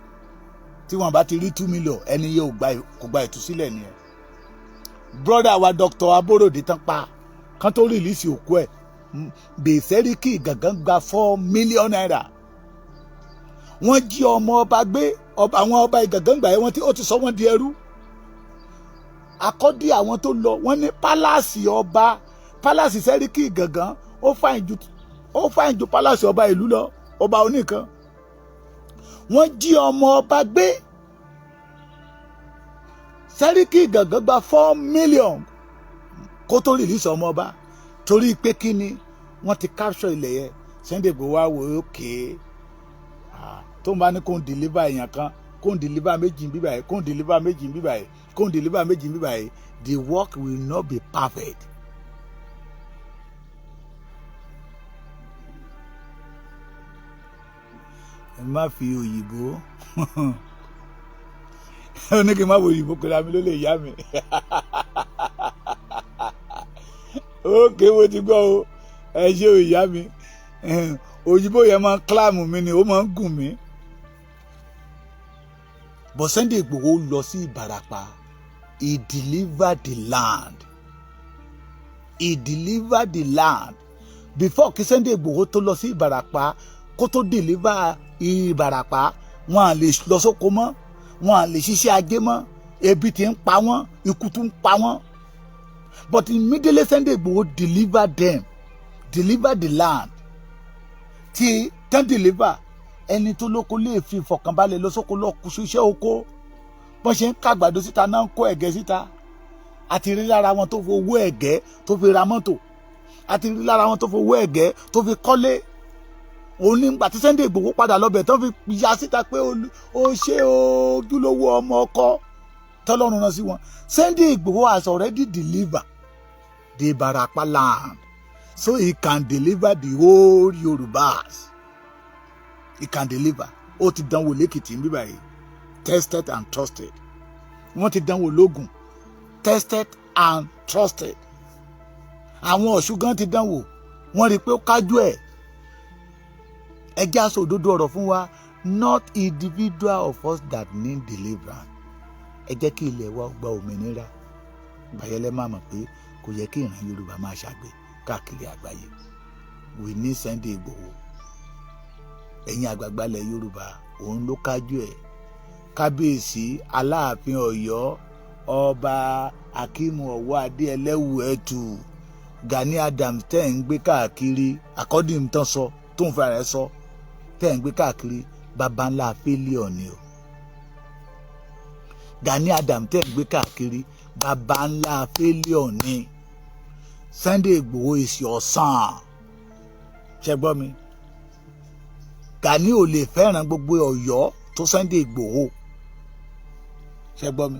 tí wọn bá ti rí 2 million ẹni yẹn kò gba ìtúsílẹ̀ nìyẹn brother wa Dr. Aborode tán pa kán tó rìlíìsì òkú ẹ̀ bẹ́ẹ̀ sẹ́ríkì Ìgàngán gba 4 million naira wọ́n jí ọmọ ọba gbé àwọn ọba Ìgàngán gbà yẹn ó ti sọ wọ́n di ẹrú akọ́dí àwọn tó lọ wọ́n ní pálásì sẹ́ríkì Ìgàngán ó fàìn ju pálásì ọba ìlú lọ ọba oníkan wọ́n jí ọmọ ọba gbé sẹ́ríkì Ìgàngán gba 4 million kó tó rìlíìsì ọmọ ọba torí pé kí ni wọ́n ti capture ilẹ̀ yẹn Sunday Igboho wá wò ó kéé tó ń bá ní kó ń deliver èèyàn kan kó ń deliver méjì bíbá yìí kó ń deliver méjì bíbá yìí kó ń deliver méjì bíbá yìí the work will not be perfect. ẹ má fi òyìnbó ó ní kí n má wo òyìnbó pé lámi ló lè yá mi ókè mo ti gbọ́ o ẹ ṣe òyìnbó mi òyìnbó yẹn máa ń kíláàmù mi ni ó máa ń gùn mí. But Sunday Igboho lọ sí Ìbàràpá he delivered the land. He delivered the land. Before kí Sunday Igboho tó lọ sí Ìbàràpá, kó tó deliver Ìbàràpá, wọn lè lọ sóko mọ́, wọn lè ṣiṣẹ́ ajé mọ́, ebi tí ń pa wọ́n, ikú tún ń pa wọ́n. But immediately Sunday Igboho delivered them, delivered the land. Tí tán deliver, ẹni tó lóko lè fi ìfọ̀kànbalẹ̀ lọ sóko lọ kú ṣiṣẹ́ oko. Bọ́n ṣe ń kàgbàdo síta náà ń kó ẹ̀gẹ́ síta. Àti rí lára wọn tó fi owó ẹ̀gẹ́ tó fi ra mọ́tò. Àti rí lára wọn tó fi owó ẹ̀gẹ́ tó fi kọ́lé. Òun ní ìgbà tí Sunday Igboho padà lọ́bẹ̀ tán fi ya síta pé ó ṣe ojúlówó ọmọ ọkọ tọ́lọ́run rán sí wọn. Sunday Igboho has already delivered the Ìbàràpá land, so he can deliver the whole Yorubas. He can deliver. Ó ti dánwò l'Èkìtì níbí báyìí, tested and trusted. Wọ́n ti dánwò l'Ògùn, tested and trusted. Àwọn Ọ̀ṣun gan ti dánwò, wọ́n rí pé ó kájú ẹ̀. Ẹ jẹ́ aṣọ òdodo ọ̀rọ̀ fún wa, not individual of us that need deliverance. Ẹ jẹ́ kí ilẹ̀ wa gba òmìnira. Bàyẹ̀lẹ̀ máa mọ̀ pé kò yẹ kí ìran Yorùbá máa ṣàgbé káàkiri àgbáyé. We need Sunday Igboho. Ẹ̀yin àgbààgbà ilẹ̀ Yorùbá, òun ló kájú ẹ̀. Kábíyèsí Aláàfin Ọ̀yọ́, Ọba Akíìmù Ọ̀wọ́ Adé Ẹlẹ́wù Ẹ̀tù, Gani Adams tẹ́ ń gbé káàkiri, according tán sọ, tó ń fa rẹ̀ sọ, tẹ́ ń gbé káàkiri, baba ńlá failure ni o. Gani Adams tẹ́ ń gbé káàkiri, baba ńlá failure ni. Sunday Igboho is your son. Ṣé gbọ́ mi? Gani ò lè fẹ́ràn gbogbo Ọ̀yọ́ tó Sunday Igboho. Ṣé gbọ́ mi?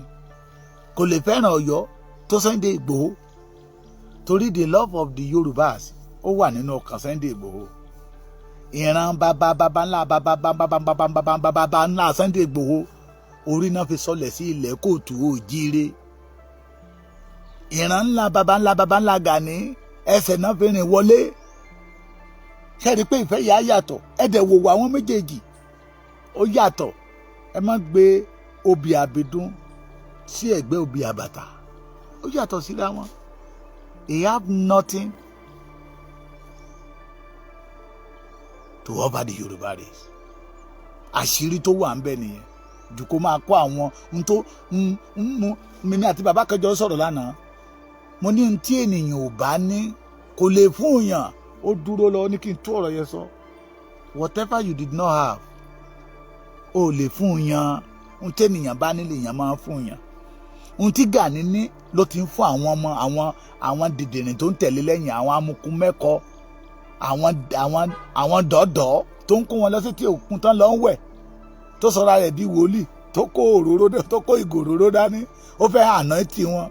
Kò lè fẹ́ràn Ọ̀yọ́ tó Sunday Igboho. Torí the love of the Yorubas ó wà nínú ọkàn Sunday Igboho. Ìran baba ńlá Sunday Igboho orí náà fi sọlẹ̀ sí ilẹ̀ kóòtù òjíire. Ìran ńlá baba ńlá Gani ẹsẹ̀ náà fi rìn wọlé. Ṣé rí pé ìfẹ́ yà yàtọ̀? Ẹ dẹ̀ wò àwọn méjèèjì ó yàtọ̀. Ẹ má gbé obì àbídún sí ẹ̀gbẹ́ obì àbàtà. Ó yàtọ̀ síra wọn. They have nothing to offer the Yoruba race. Àṣírí tó wà ń bẹ nìyẹn. Jù kó máa kó àwọn tó mímí àti bàbá kẹjọ sọ̀rọ̀ lánàá. Mo ní tí ènìyàn ò bá ní kò lè fún yàn. Ó dúró lọ ní kí n tó ọ̀rọ̀ yẹn sọ. Whatever you did not have, ó lè fún yàn. Tí ènìyàn bá nílé yàn máa fún yàn. Tí Gani ní ló ti ń fún àwọn ọmọ àwọn dìdìrín tó ń tẹ̀lé lẹ́yìn, àwọn amukun mẹ́kọ, àwọn dọ́dọ̀ tó ń kó wọn lọ sí tí òkun tán lọ ń wẹ̀, tó sọra rẹ̀ bí wòlíì, tó kó ìgò òróró dání, ó fẹ́ àná tí wọn.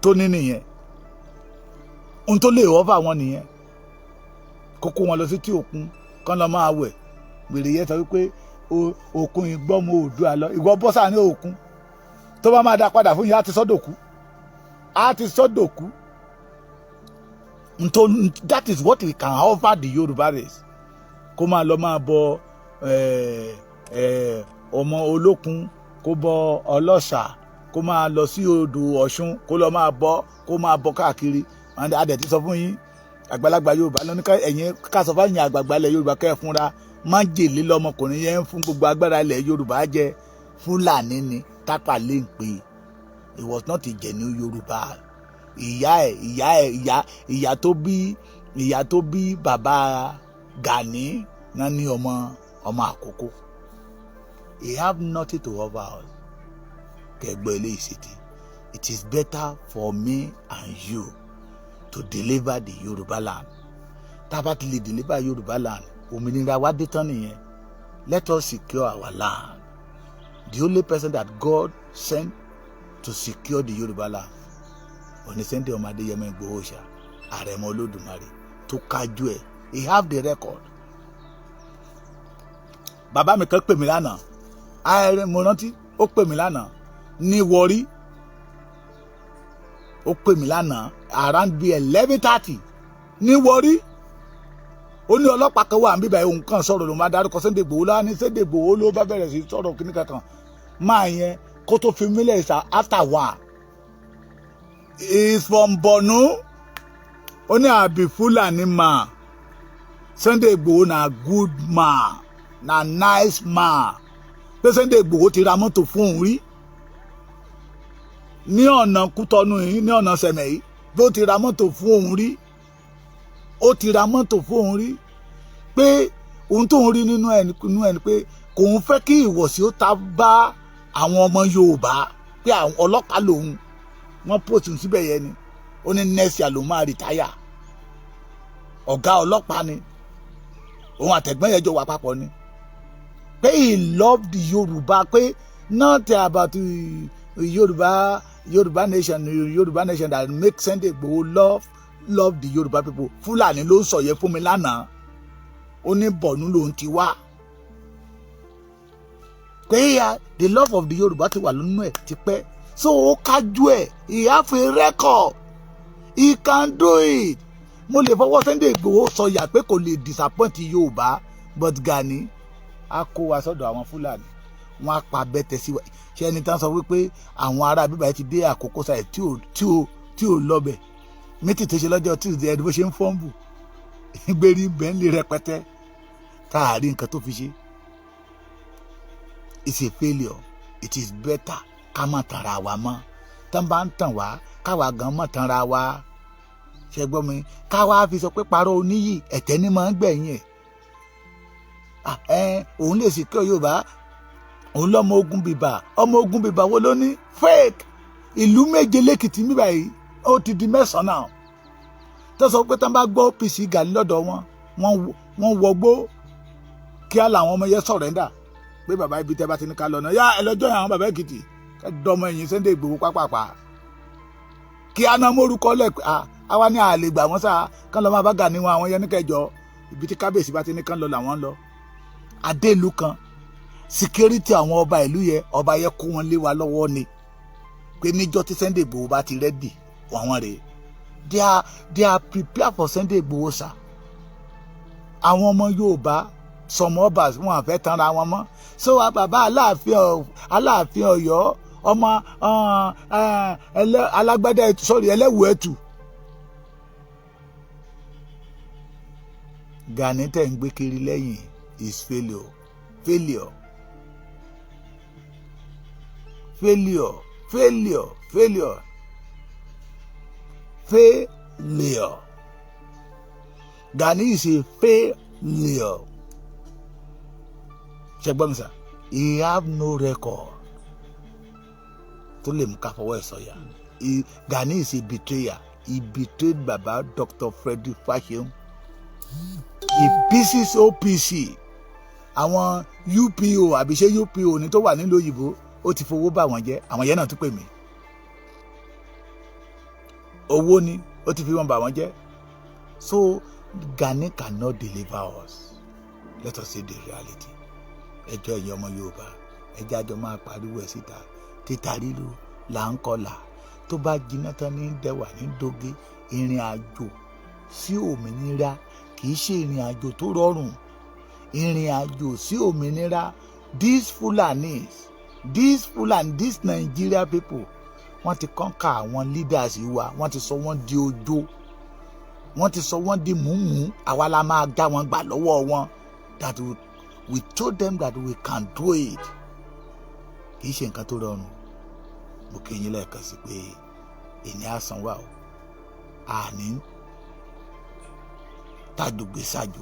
Tó ní nìyẹn. Tó lè wọ́ fà wọn nìyẹn. Kó wọn lọ sí tí òkun kán lọ máa wẹ̀. Gbèrè yẹn sọ wípé òkun ìgbọ́mọ Oòduà lọ, ìwọ bọ́ sáà ní òkun. Tó bá máa dá padà fún yín, á ti sọ́dọ̀kú. That is what we can offer the Yoruba race. Kó máa lọ máa bọ ọmọ olókun, kó bọ ọlọ́ṣà, kó máa lọ sí odò Ọ̀ṣun, kó lọ máa bọ káàkiri. Adẹ̀ ti sọ fún yín, àgbàlagbà Yorùbá lọ ní ẹ̀yin ká sọ fáyín àgbààgbà ilẹ̀ Yorùbá kẹ́ ẹ fúnra. Májèlé lọmọkùnrin yẹn ń fún gbogbo agbára ilẹ̀ Yorùbá jẹ. Fúlàní ni tápà lè ń pè. It was not a genuine Yorùbá. Ìyá tó bí bàbá Gani náà ní ọmọ àkókò. He have nothing to offer us. Kẹgbẹ́ ilé ìṣètì. It is better for me and you to deliver the Yoruba land. Tábà ti lè deliver Yoruba land, òmìnira wa dé tán nìyẹn. Let us secure our land. The only person that God sent to secure the Yoruba land òní Sunday ọmọ Adéyẹmọ Igboho Osha, Àrẹ̀mọ Olódùmarè tó kájú ẹ̀. He have the record. Bàbá mi kan pè mí lánàá. Mo rántí ó pè mí lánàá ní Warri. Ó pè mí lánàá around bíi 11:30 ní Warri. Ó ní ọlọ́pàá kan wà níbí báyìí, òun kan sọ̀rọ̀ ló máa dárúkọ Sunday Igboho lá ní Sunday Igboho ló bá bẹ̀rẹ̀ sí sọ̀rọ̀ kíní kankan. Máa yẹn kó tó fi mílẹ̀ ìsà after one. He is from Borno. Ó ní àbí Fulani man. Sunday Igboho na good man, na nice man. Pé Sunday Igboho ti ra mọ́tò fún òun rí. Ní ọ̀nà Kútọ́nù yìí, ní ọ̀nà Sẹ̀mẹ̀ yìí, ló ti ra mọ́tò fún òun rí. Ó ti ra mọ́tò fún òun rí. Pé ohun tó ń rí nínú ẹni pé kò ń fẹ́ kí ìwọ̀sí ó ta bá àwọn ọmọ Yorùbá pé àwọn ọlọ́pàá lòun wọ́n post síbẹ̀ yẹn ni ó ní next year ló máa rìtáyà ọ̀gá ọlọ́pàá ni òun àtẹ̀gbọ́n yẹn jọ wà papọ̀ ni pé he loved Yorùbá pé not about Yorùbá nation that make Sunday Igboho love the Yorùbá people. Fúlàní ló ń sọ yẹn fún mi lánàá ó ní Borno lòun ti wá pé the love of the Yorùbá ti wà lónú ẹ̀ ti pẹ́ so ó kájú ẹ̀ he have a record he can do it. Mo lè fọwọ́ Sunday Igboho sọyà pé kò lè disappoint Yorùbá but Gani á kó wa sọ́dọ̀ àwọn Fúlàní wọn á pa bẹ́tẹ̀ sí wa ṣé ẹni tán sọ wípé àwọn ará bíbá ti dé àkókò sáyẹ tí ò lọ́bẹ̀ mítì tó ṣe lọ́jọ́ Tuesday ẹni bó ṣe ń fọ́ǹbù gbérí bẹ́ńlì rẹpẹtẹ káàrí nǹkan tó fi ṣe. It's a failure. It is better ká má tanra wa mọ́ tán bá ń tàn wá káwa gan má tanra wa ṣe gbọ́ mi káwa fi sọ pé parọ́ oníyì ẹ̀tẹ́ ní máa ń gbẹ̀yìn ẹ̀ òun lè sì kí Yorùbá òun lọ́mọ ogun bìbà ọmọ ogun bìbà wo ló ní fake ìlú méje lẹ́kìtì mi báyìí ó ti di 9 náà tó sọ pé tán bá gbọ́ OPC Gani lọ́dọ̀ wọ́n wọgbó kí á làwọn ọmọ yẹn sọ̀rẹ́ndà pé bàbá ibi tẹ́ bá ti ní ká lọ náà yá ẹ lọ́jọ́ yẹn àwọn bàbá Èkìtì ká dọmọ ẹ̀yìn Sunday Igboho pápápá kí á náà mórúkọ lẹ̀ àwa ní àlè gbà wọ́n sá kán lọ́ máa bá Gani wọn àwọn yẹn ní kẹjọ ibi tí kábíyèsí bá ti ní kán lọ làwọn lọ adélu kan security àwọn ọba ìlú yẹn ọba yẹn kó wọn lé wa lọ́wọ́ ni pé níjọ́ tí Sunday Igboho bá ti rẹ́dì àwọn rèé they are prepared for Sunday Igboho sá àwọn ọmọ Yorùbá some obas wọn àfẹ́ tanra wọn mọ́ so bàbá Aláàfin Ọ̀yọ́ ọmọ alágbádá ẹlẹ́wù ẹ̀tù Gani tẹ̀ ń gbé kiri lẹ́yìn is failure. Gani is a failure. Ṣẹgbọ́n he have no record tó lè mú ká fọwọ́ ẹ̀ sọ̀yà. Gani is a betrayer. He betrayed Baba Dr. Frederick Fashion. He pieces OPC. Àwọn UPO àbí ṣé UPO ní tó wà nílùú òyìnbó ó ti fowó bá wọn jẹ́ àwọn yẹn náà tún pè mí. Owó ni ó ti fi wọn bá wọn jẹ́. So Gani cannot deliver us. Let us see the reality. Ẹjọ́ ẹ̀yin ọmọ Yorùbá ẹjẹ́ àjọ máa pariwo ẹ̀ síta títa ríro là ń kọlà tó bá jiná tán ní dẹwà ní doge ìrìn àjò sí òmìnira kì í ṣe ìrìn àjò tó rọrùn ìrìn àjò sí òmìnira these Nigeria people wọ́n ti kọ́ńkà àwọn leaders wa wọ́n ti sọ wọ́n di ojo wọ́n ti sọ wọ́n di mùmú àwa la máa dá wọn gbà lọ́wọ́ wọn that we told them that we can do it kì í ṣe nǹkan tó rọrùn mo kí yín lẹ́ẹ̀kan sí pé ènìyàn á san wá o àní tàdùgbé ṣáájú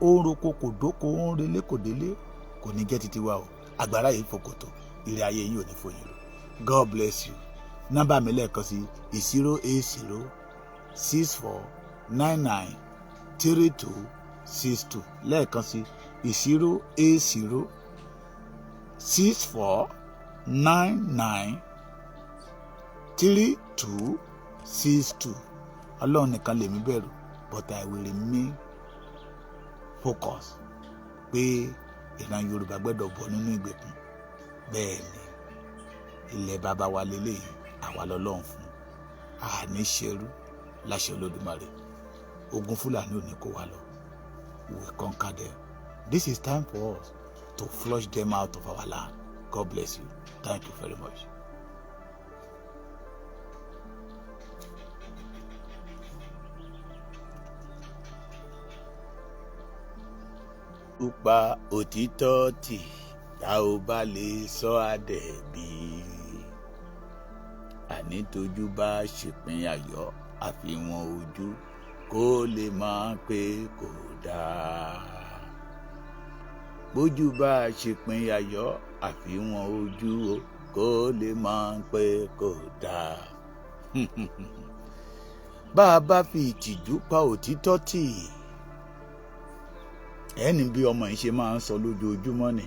ó ń roko kò dóko ó ń relé kò délé kò ní jẹ́ títí wa o agbára yìí fòkòtò ire ayé yìí ò ní fòyìn lọ God bless you nọ́mbà mi lẹ́ẹ̀kan sí 08064993262 lẹ́ẹ̀kan sí 08064993262 Ọlọ́run nìkan lèmi bẹ̀rù but I will remain focused pé ìran Yorùbá gbọ́dọ̀ bọ́ nínú ìgbèkùn bẹ́ẹ̀ ni ilẹ̀ bàbá wa lélẹ́yìn àwa lọ́lọ́run fún àní ṣerú láṣẹ Olódùmarè ogun Fúlàní ò ní kó wa lọ we will conquer them. This is time for us to flush them out of our land. God bless you. Thank you very much. Pa òtítọ́ tì tá ò bá lè sọ àdẹ̀bí. Àní tójú bá ṣèpín ayọ̀ àfihàn ojú kó lè máa pé kò dáa. Bójú bá ṣèpín ayọ̀ àfihàn ojú kó lè máa pé kò dáa. Bá a bá fi ìtìjú pa òtítọ́ tì, ẹni bí ọmọ yìí ṣe máa ń sọ lójoojúmọ́ ni.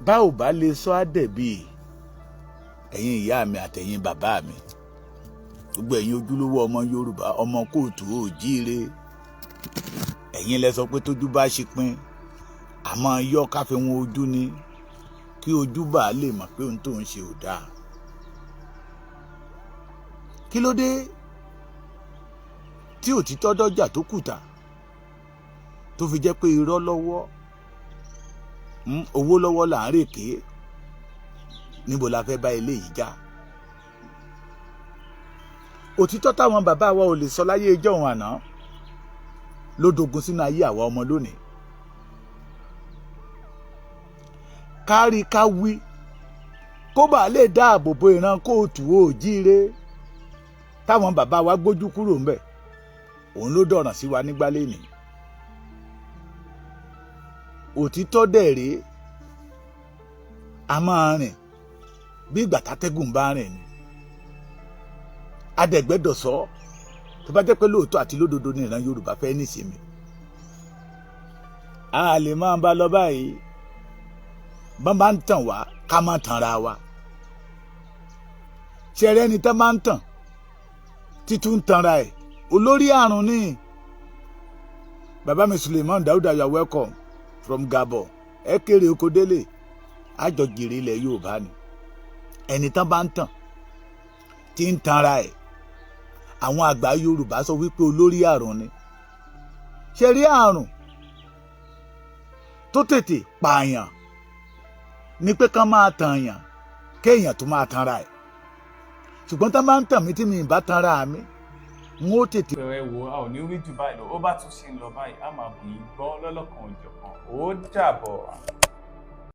Bá ò bá lè sọ àdẹ̀bí, ẹ̀yin ìyá mi àtẹ̀yin bàbá mi, gbogbo ẹ̀yin ojúlówó ọmọ Yorùbá, ọmọ kóòtù òjíire, ẹ̀yin lẹ sọ pé tójú bá ṣepin àmọ́ yọ káfí wọn ojú ni kí ojú bá lè mọ̀ pé ohun tó ń ṣe ò dáa. Kí ló dé tí òtítọ́ dọ́jà tó kùtà tó fi jẹ́ pé irọ́ lọ́wọ́ owó lọ́wọ́ là ń rèké? Níbo la fẹ́ bá eléyìí já? Òtítọ́ táwọn bàbá wa ò lè sọ láyé ijọ́ òun àná ló dogun sínú ayé àwa ọmọ lónìí. Kárí ká wí kó bàa lè dáàbò bo ìran kóòtù òjíire táwọn bàbá wa gbójú kúrò ńbẹ̀, òun ló dọ̀ràn sí wa nígbà lẹ́nìí. Òtítọ́ dẹ̀ rèé, a máa rìn bí ìgbà tátẹ́gùn bá rìn ni. Adẹ̀gbẹ́dọ̀ sọ tó bá jẹ́ pé lóòótọ́ àti lódodo ní ìran Yorùbá fẹ́ nísinmi. A lè máa bá lọ báyìí, bọ́n bá ń tàn wá ká má tanra wa. Ṣẹ̀rẹ́ ẹni tán máa ń tàn títún tanra ẹ̀, olórí àrùn ni. Bàbá mi Suleiman Dauda, you are welcome from Gabon. Ẹ kéré oko délé, àjọ jèrè ilẹ̀ Yorùbá ni. Ẹni tán bá ń tàn tí ń tanra ẹ̀, àwọn àgbà Yorùbá sọ wípé olórí àrùn ni. Ṣé rí àrùn tó tètè pààyàn ni pé kán máa tàn yàn kéèyàn tó máa tanra ẹ̀. Ṣùgbọ́n tán bá ń tàn mí tí mi ì bá tanra mi, n ó tètè. Ẹ wo, a ò ní rí jù báyìí lọ, ó bá tún ṣe ń lọ báyìí, a máa bù yín gbọ́ lọ́lọ́kan òjọ̀kan. Ó dàbọ̀.